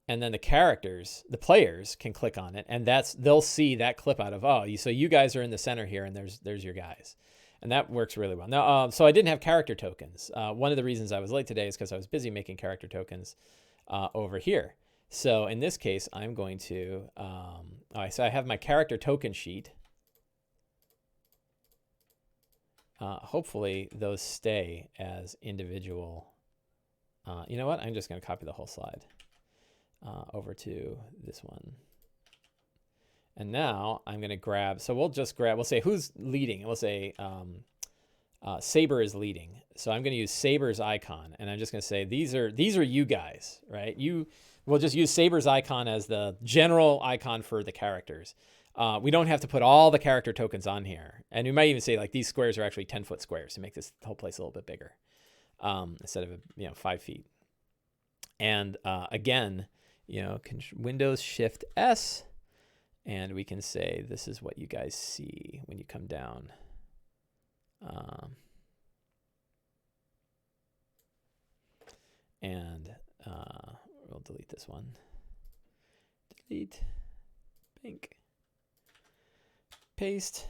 Speaker 1: And then the characters, the players can click on it, and they'll see that clip out of, oh, so you guys are in the center here, and there's your guys. And that works really well. Now, so I didn't have character tokens. One of the reasons I was late today is because I was busy making character tokens over here. So in this case, I'm going to, all right, so I have my character token sheet. Hopefully those stay as individual. You know what? I'm just going to copy the whole slide over to this one. And now I'm going to grab, so we'll say who's leading. We'll say Saber is leading. So I'm going to use Saber's icon. And I'm just going to say, these are you guys, right? We'll just use Saber's icon as the general icon for the characters. We don't have to put all the character tokens on here. And we might even say like these squares are actually 10-foot squares to make this whole place a little bit bigger instead of 5 feet. And again, Windows Shift S, and we can say this is what you guys see when you come down. And we'll delete this one. Delete, bank, paste.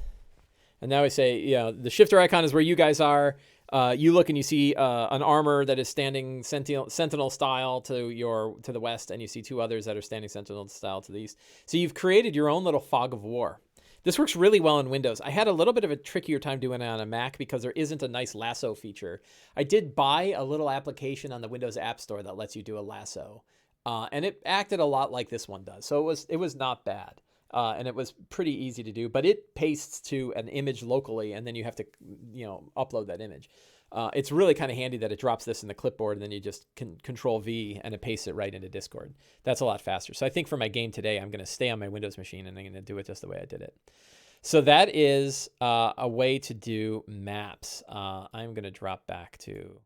Speaker 1: And now we say, the shifter icon is where you guys are. You look and you see an armor that is standing sentinel style to the west, and you see 2 others that are standing sentinel style to the east. So you've created your own little fog of war. This works really well in Windows. I had a little bit of a trickier time doing it on a Mac because there isn't a nice lasso feature. I did buy a little application on the Windows App Store that lets you do a lasso, and it acted a lot like this one does. So it was not bad. And it was pretty easy to do, but it pastes to an image locally, and then you have to, upload that image. It's really kind of handy that it drops this in the clipboard, and then you just can Control V and it pastes it right into Discord. That's a lot faster. So I think for my game today, I'm going to stay on my Windows machine, and I'm going to do it just the way I did it. So that is a way to do maps. I'm going to drop back to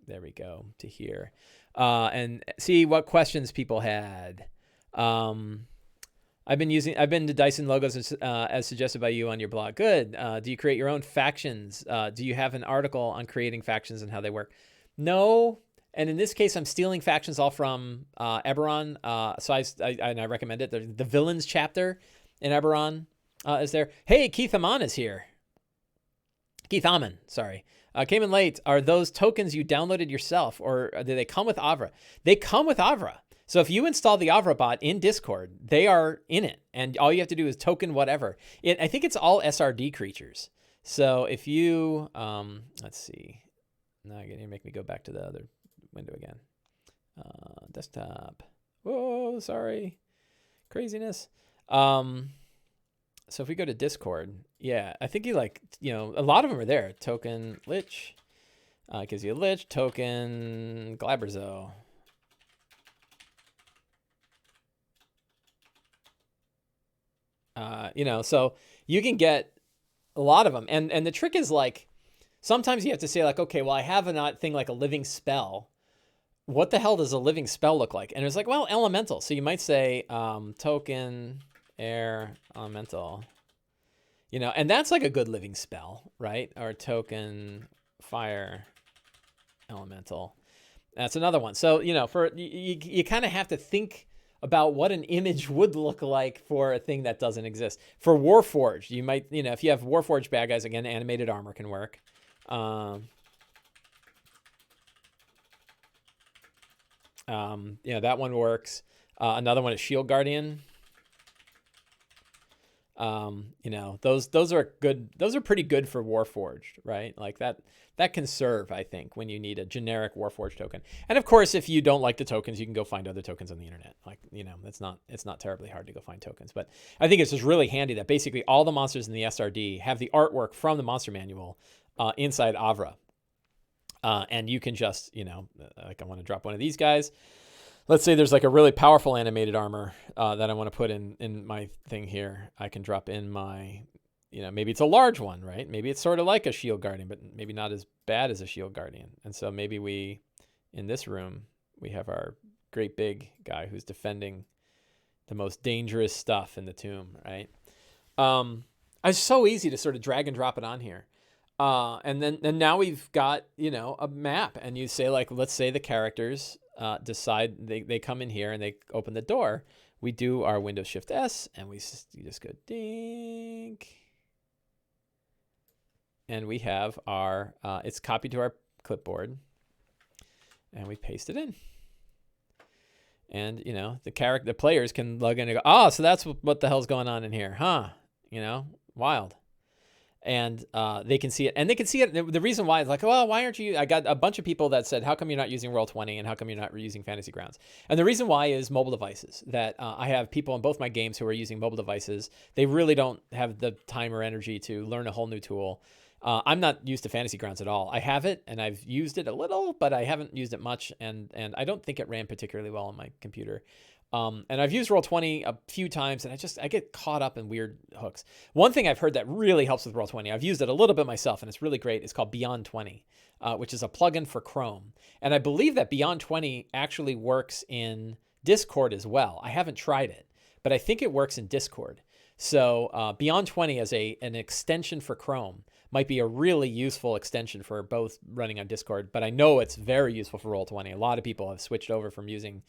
Speaker 1: there we go, to here, and see what questions people had. I've been to Dyson Logos as suggested by you on your blog. Good. Do you create your own factions? Do you have an article on creating factions and how they work? No. And in this case, I'm stealing factions all from Eberron. So I recommend it. The villains chapter in Eberron is there. Hey, Keith Amon is here. Keith Amon, sorry. Came in late. Are those tokens you downloaded yourself, or do they come with Avra? They come with Avra. So if you install the Avra bot in Discord, they are in it, and all you have to do is token whatever. I think it's all SRD creatures. So if you, let's see. Now you're gonna make me go back to the other window again. Desktop. Whoa, sorry. Craziness. So if we go to Discord, yeah, I think a lot of them are there. Token Lich, gives you a Lich, token Glaberzo. So you can get a lot of them. And the trick is sometimes you have to say okay, well, I have a thing like a living spell. What the hell does a living spell look like? And it's well, elemental. So you might say token air elemental, and that's a good living spell, right? Or token fire elemental. That's another one. So, you kind of have to think about what an image would look like for a thing that doesn't exist. For Warforged, you might, if you have Warforged bad guys, again, animated armor can work. That one works. Another one is Shield Guardian. Those are good. Those are pretty good for Warforged, right? Like that can serve, I think, when you need a generic Warforged token. And of course, if you don't like the tokens, you can go find other tokens on the internet. Like, it's not terribly hard to go find tokens. But I think it's just really handy that basically all the monsters in the SRD have the artwork from the monster manual inside Avra. And you can just, like I want to drop one of these guys. Let's say there's like a really powerful animated armor that I want to put in my thing here. I can drop in my, maybe it's a large one, right? Maybe it's sort of like a shield guardian, but maybe not as bad as a shield guardian. And so maybe in this room, we have our great big guy who's defending the most dangerous stuff in the tomb, right? It's so easy to sort of drag and drop it on here. And now we've got, a map, and you say, like, let's say the characters decide they come in here and they open the door. We do our Windows Shift S, and you just go dink, and we have our it's copied to our clipboard, and we paste it in. And the players can log in and go, so that's what the hell's going on in here, huh? Wild. And they can see it. And they can see it. The reason why is like, well, why aren't you? I got a bunch of people that said, how come you're not using Roll20 and how come you're not using Fantasy Grounds? And the reason why is mobile devices. That I have people in both my games who are using mobile devices. They really don't have the time or energy to learn a whole new tool. I'm not used to Fantasy Grounds at all. I have it and I've used it a little, but I haven't used it much. And I don't think it ran particularly well on my computer. And I've used Roll20 a few times, and I get caught up in weird hooks. One thing I've heard that really helps with Roll20, I've used it a little bit myself, and it's really great. It's called Beyond 20, which is a plugin for Chrome. And I believe that Beyond 20 actually works in Discord as well. I haven't tried it, but I think it works in Discord. So Beyond 20 as an extension for Chrome might be a really useful extension for both running on Discord, but I know it's very useful for Roll20. A lot of people have switched over from using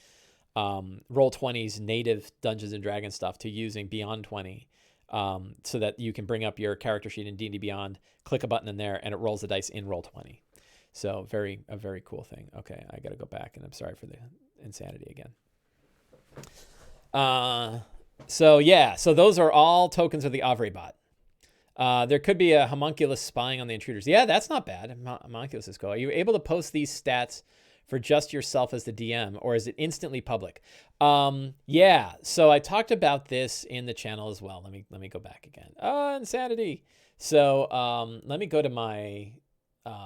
Speaker 1: Roll20's native Dungeons and Dragons stuff to using Beyond 20, so that you can bring up your character sheet in D&D Beyond, click a button in there, and it rolls the dice in Roll20. So a very cool thing. Okay, I got to go back, and I'm sorry for the insanity again. So those are all tokens of the Avre bot. There could be a homunculus spying on the intruders. Yeah, that's not bad. Homunculus is cool. Are you able to post these stats for just yourself as the DM, or is it instantly public? Yeah, so I talked about this in the channel as well. Let me go back again. Insanity. So let me go to my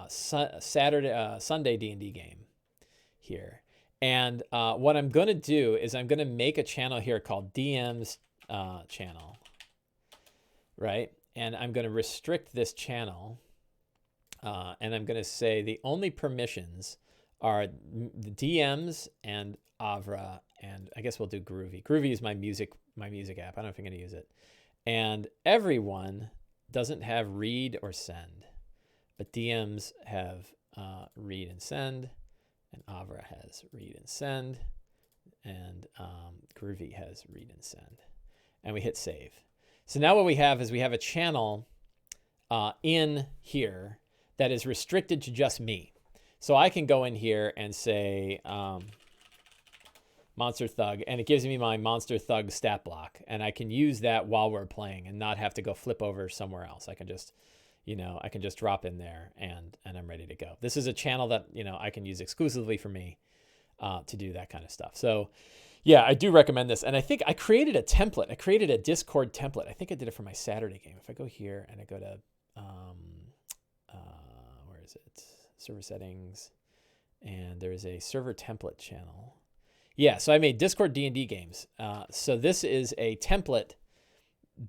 Speaker 1: Sunday D&D game here. And what I'm going to do is I'm going to make a channel here called DM's channel, right? And I'm going to restrict this channel, and I'm going to say the only permissions are the DMs and Avra, and I guess we'll do Groovy. Groovy is my music app. I don't know if I'm going to use it. And everyone doesn't have read or send, but DMs have read and send, and Avra has read and send, and Groovy has read and send. And we hit save. So now what we have is we have a channel in here that is restricted to just me. So I can go in here and say Monster Thug, and it gives me my Monster Thug stat block, and I can use that while we're playing and not have to go flip over somewhere else. I can just, I can just drop in there and I'm ready to go. This is a channel that, I can use exclusively for me to do that kind of stuff. So yeah, I do recommend this. And I think I created a template. I created a Discord template. I think I did it for my Saturday game. If I go here and I go to, where is it? Server settings, and there's a server template channel. Yeah, so I made Discord D&D games. So this is a template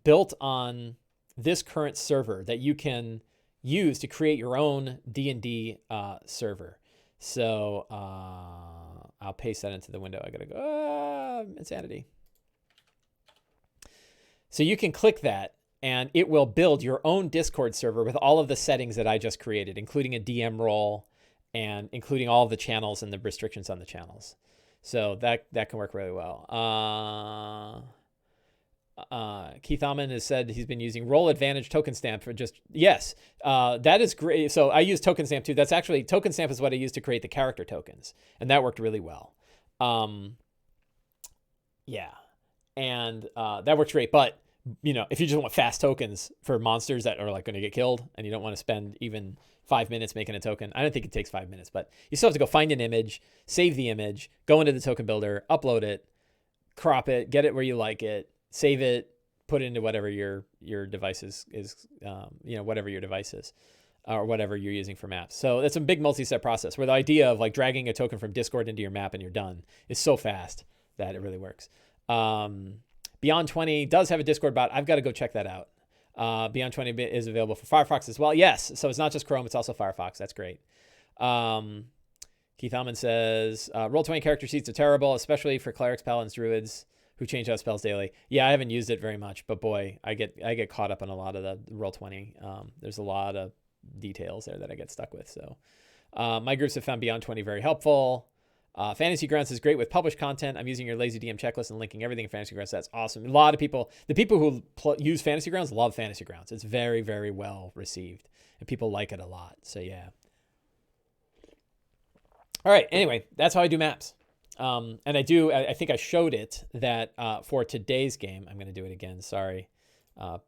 Speaker 1: built on this current server that you can use to create your own D&D server. So I'll paste that into the window. I gotta go, insanity. So you can click that, and it will build your own Discord server with all of the settings that I just created, including a DM role and including all of the channels and the restrictions on the channels. So that can work really well. Keith Alman has said he's been using Roll Advantage Token Stamp for just, yes, that is great. So I use Token Stamp too. That's actually, Token Stamp is what I use to create the character tokens, and that worked really well. Yeah, and that works great. But if you just want fast tokens for monsters that are like going to get killed and you don't want to spend even 5 minutes making a token, I don't think it takes 5 minutes, but you still have to go find an image, save the image, go into the token builder, upload it, crop it, get it where you like it, save it, put it into whatever your device is, whatever your device is, or whatever you're using for maps. So it's a big multi-step process where the idea of like dragging a token from Discord into your map and you're done is so fast that it really works. Beyond 20 does have a Discord bot. I've got to go check that out. Beyond 20 is available for Firefox as well. Yes, so it's not just Chrome, it's also Firefox. That's great. Keith Alman says, Roll20 character sheets are terrible, especially for clerics, paladins, druids who change out spells daily. Yeah, I haven't used it very much, but boy, I get caught up on a lot of the Roll20. There's a lot of details there that I get stuck with. So my groups have found Beyond 20 very helpful. Fantasy Grounds is great with published content. I'm using your Lazy DM checklist and linking everything in Fantasy Grounds. That's awesome. A lot of people, the people who use Fantasy Grounds love Fantasy Grounds. It's very, very well received and people like it a lot. So yeah. All right. Anyway, that's how I do maps. And I think I showed it that for today's game, I'm going to do it again. Sorry. That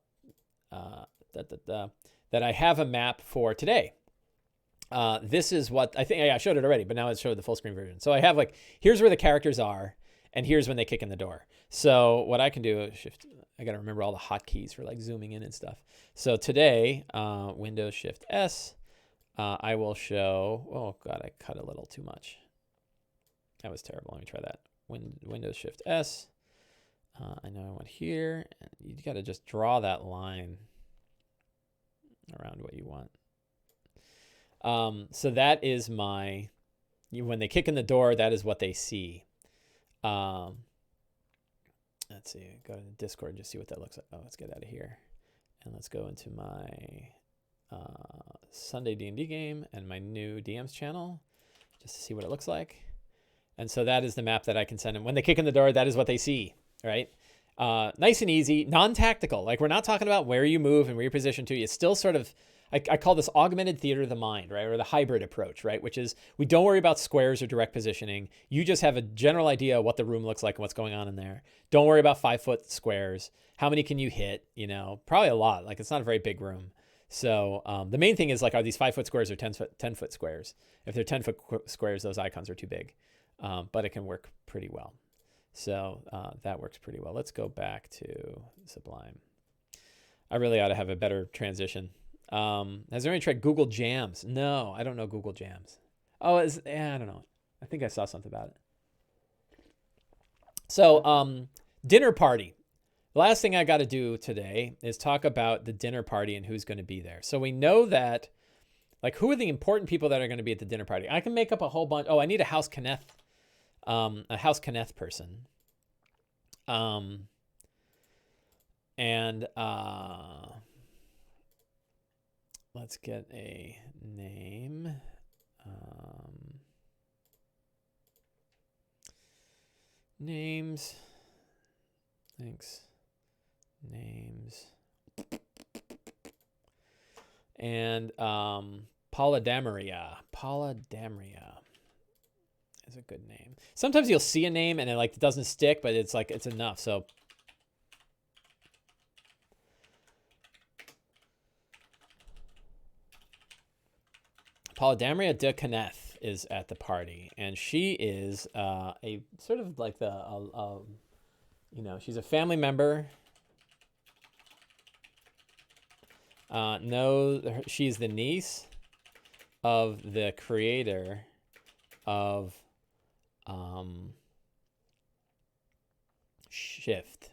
Speaker 1: I have a map for today. This is what I think I showed it already, but now I showed the full screen version. So I have like, here's where the characters are and here's when they kick in the door. So what I can do is I got to remember all the hotkeys for like zooming in and stuff. So today, Windows Shift S, I will show, oh God, I cut a little too much. That was terrible. Let me try that. Windows Shift S. I know I went here and you got to just draw that line around what you want. So that is when they kick in the door, that is what they see. Let's see, go to Discord and just see what that looks like. Oh, let's get out of here. And let's go into my Sunday D&D game and my new DM's channel just to see what it looks like. And so that is the map that I can send them. When they kick in the door, that is what they see, right? Nice and easy, non-tactical. Like we're not talking about where you move and where you're positioned to. It's still sort of, I call this augmented theater of the mind, right? Or the hybrid approach, right? Which is we don't worry about squares or direct positioning. You just have a general idea of what the room looks like and what's going on in there. Don't worry about 5-foot squares. How many can you hit? Probably a lot. Like it's not a very big room. So the main thing is like, are these 5-foot squares or 10-foot squares? If they're 10-foot squares, those icons are too big, but it can work pretty well. So that works pretty well. Let's go back to Sublime. I really ought to have a better transition. Has there any tried Google Jams? No, I don't know Google Jams. Oh, I don't know. I think I saw something about it. So dinner party. The last thing I got to do today is talk about the dinner party and who's going to be there. So we know that, like, who are the important people that are going to be at the dinner party? I can make up a whole bunch. Oh, I need a House Kenneth person. Let's get a name. Names. Thanks. Names. And Polydamria. Polydamria is a good name. Sometimes you'll see a name and it doesn't stick, but it's like it's enough. So Polydamria de Kenneth is at the party, and she is a sort of like she's a family member. She's the niece of the creator of Shift.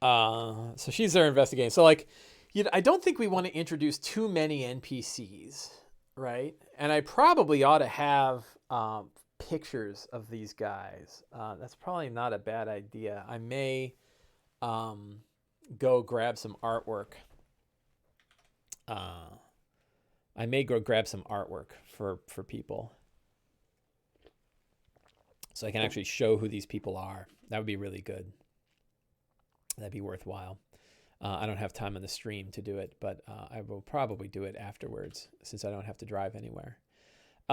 Speaker 1: So she's there investigating. So I don't think we want to introduce too many NPCs, right? And I probably ought to have pictures of these guys. That's probably not a bad idea. I may go grab some artwork. For people, so I can actually show who these people are. That would be really good. That'd be worthwhile. I don't have time on the stream to do it, but I will probably do it afterwards since I don't have to drive anywhere.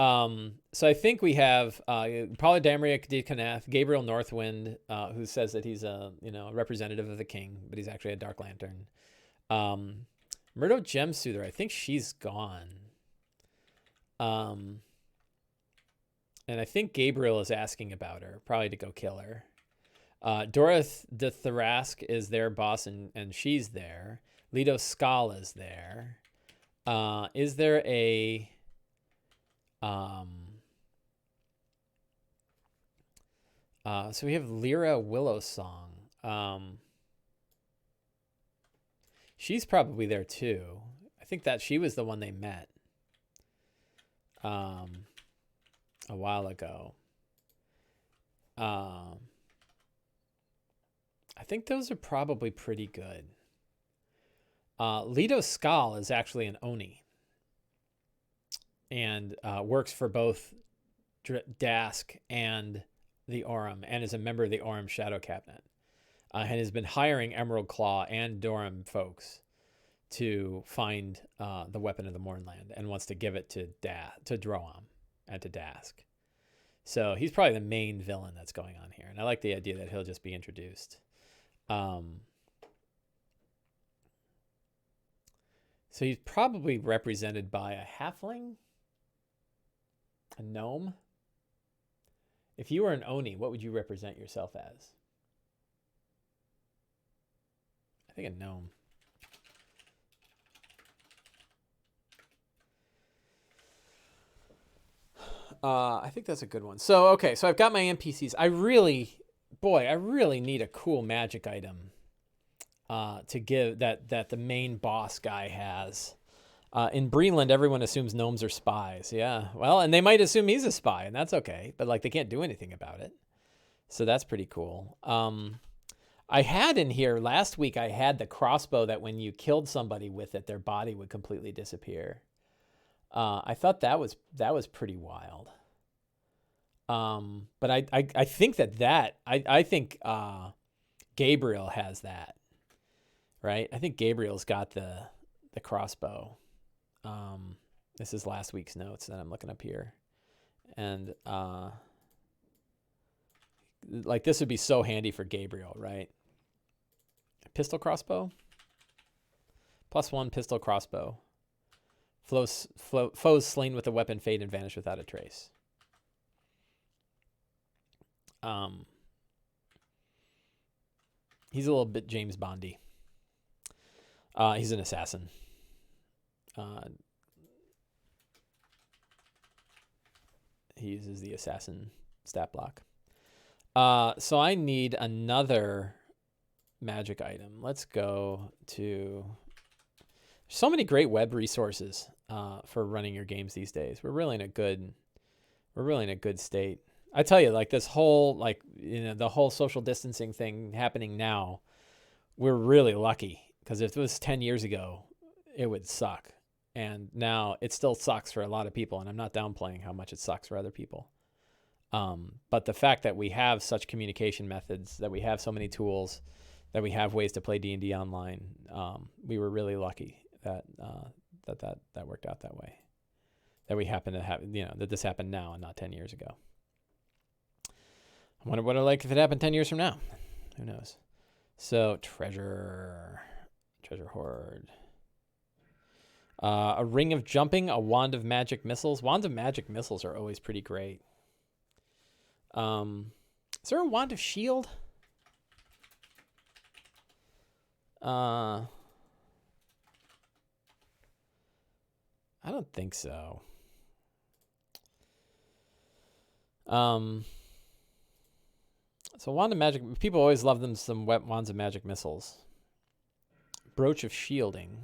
Speaker 1: So I think we have Polydamria de Canath, Gabriel Northwind, who says that he's a representative of the king, but he's actually a Dark Lantern. Murdo Gemsoother, I think she's gone. And I think Gabriel is asking about her, probably to go kill her. Doroth de Thrask is their boss, and she's there. Leto Skal is there. Is there a... so we have Lyra Willowsong. She's probably there too. I think that she was the one they met a while ago. I think those are probably pretty good. Leto Skal is actually an Oni and works for both Dask and the Aurum, and is a member of the Aurum Shadow Cabinet, and has been hiring Emerald Claw and Durham folks to find the weapon of the Mournland, and wants to give it to Droam and to Dask. So he's probably the main villain that's going on here, and I like the idea that he'll just be introduced. So he's probably represented by a halfling, a gnome. If you were an Oni, what would you represent yourself as? I think a gnome. I think that's a good one. So, okay, so I've got my NPCs. I really need a cool magic item to give that the main boss guy has. In Breland, everyone assumes gnomes are spies. Yeah, well, and they might assume he's a spy, and that's okay. But like, they can't do anything about it. So that's pretty cool. I had in here last week, I had the crossbow that when you killed somebody with it, their body would completely disappear. I thought that was pretty wild. But I think I think Gabriel has that, right? I think Gabriel's got the crossbow. This is last week's notes that I'm looking up here. And like, this would be so handy for Gabriel, right? Pistol crossbow. +1 pistol crossbow. Foes slain with a weapon fade and vanish without a trace. He's a little bit James Bondy. He's an assassin. He uses the assassin stat block. So I need another magic item. Let's go to... So many great web resources for running your games these days. We're really in a good state. I tell you, like, this whole, like, the whole social distancing thing happening now, we're really lucky, because if it was 10 years ago, it would suck. And now it still sucks for a lot of people, and I'm not downplaying how much it sucks for other people. But the fact that we have such communication methods, that we have so many tools, that we have ways to play D&D online, we were really lucky that worked out that way. That we happen to have, that this happened now and not 10 years ago. I wonder what it'd like if it happened 10 years from now. Who knows? So, treasure hoard. A ring of jumping, a wand of magic missiles. Wands of magic missiles are always pretty great. Is there a wand of shield? I don't think so. So wand of magic, people always love them some wands of magic missiles. Brooch of shielding.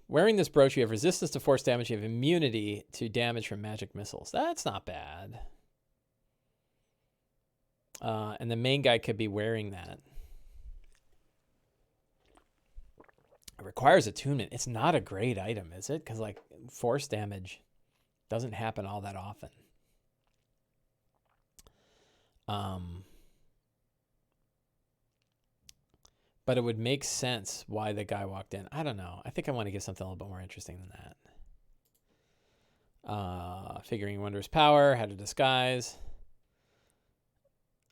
Speaker 1: Wearing this brooch, you have resistance to force damage. You have immunity to damage from magic missiles. That's not bad. And the main guy could be wearing that. It requires attunement. It's not a great item, is it? Because, like, force damage doesn't happen all that often. But it would make sense why the guy walked in. I don't know. I think I want to give something a little bit more interesting than that. Figuring Wondrous Power, how to disguise.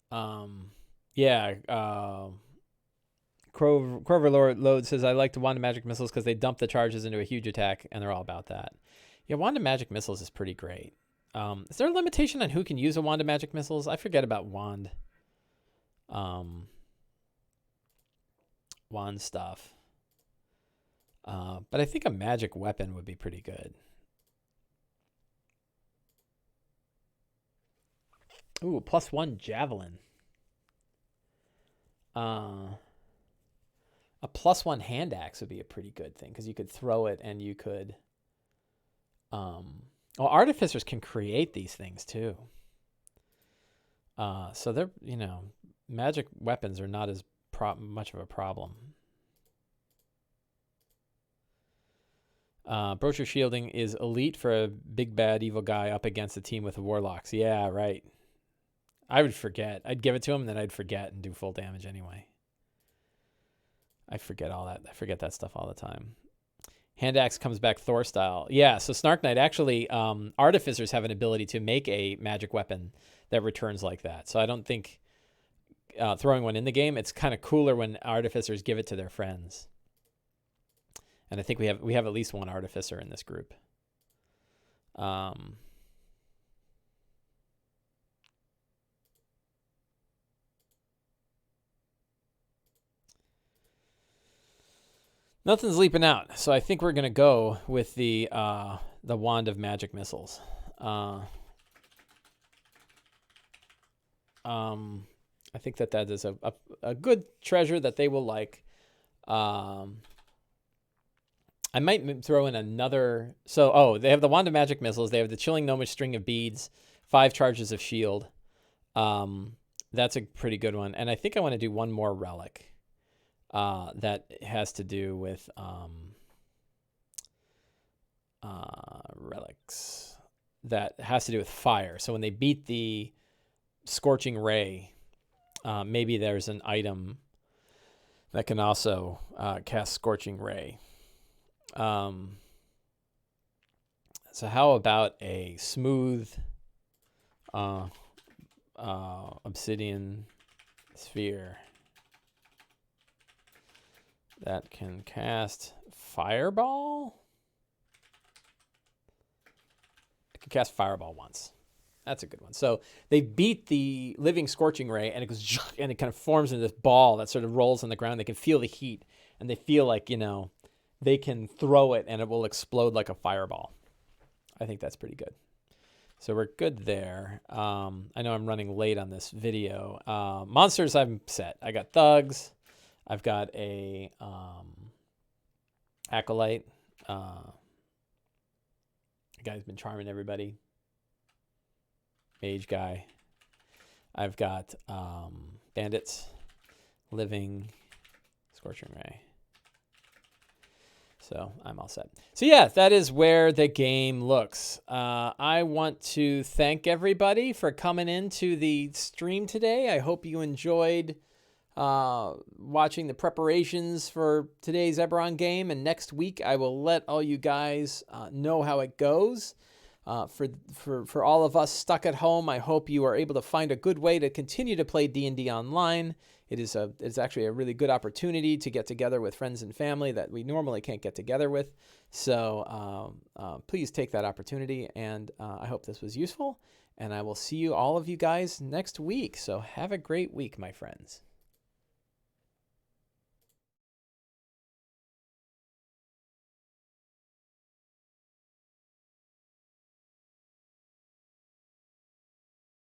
Speaker 1: Crover Load says, I like the Wand of Magic Missiles because they dump the charges into a huge attack, and they're all about that. Yeah, Wand of Magic Missiles is pretty great. Is there a limitation on who can use a Wand of Magic Missiles? I forget about Wand. Wand stuff. But I think a magic weapon would be pretty good. Ooh, +1 javelin. A +1 hand axe would be a pretty good thing because you could throw it and you could. Well, artificers can create these things too. So they're, magic weapons are not as much of a problem. Brochure shielding is elite for a big bad evil guy up against a team with the warlocks. Yeah, right. I would forget. I'd give it to him, and then I'd forget and do full damage anyway. I forget all that. I forget that stuff all the time. Hand axe comes back Thor style. Yeah, so Snark Knight, actually, artificers have an ability to make a magic weapon that returns like that. So I don't think throwing one in the game, it's kind of cooler when artificers give it to their friends. And I think we have at least one artificer in this group. Nothing's leaping out, so I think we're gonna go with the Wand of Magic Missiles. I think that is a good treasure that they will like. I might throw in another. So, they have the Wand of Magic Missiles. They have the Chilling Gnomish String of Beads, 5 charges of shield. That's a pretty good one. And I think I want to do one more relic that has to do with relics that has to do with fire. So when they beat the Scorching Ray, maybe there's an item that can also cast Scorching Ray. So how about a smooth obsidian sphere that can cast Fireball? It can cast Fireball once. That's a good one. So they beat the living Scorching Ray, and it goes, and it kind of forms into this ball that sort of rolls on the ground. They can feel the heat, and they feel like, they can throw it and it will explode like a fireball. I think that's pretty good. So we're good there. I know I'm running late on this video. Monsters, I'm set. I got thugs. I've got a acolyte. The guy's been charming everybody. Mage guy. I've got bandits, living, Scorching Ray. So I'm all set. So yeah, that is where the game looks. I want to thank everybody for coming into the stream today. I hope you enjoyed watching the preparations for today's Eberron game. And next week, I will let all you guys know how it goes. For all of us stuck at home, I hope you are able to find a good way to continue to play D&D online. It's actually a really good opportunity to get together with friends and family that we normally can't get together with. So please take that opportunity, and I hope this was useful. And I will see all of you guys next week. So have a great week, my friends.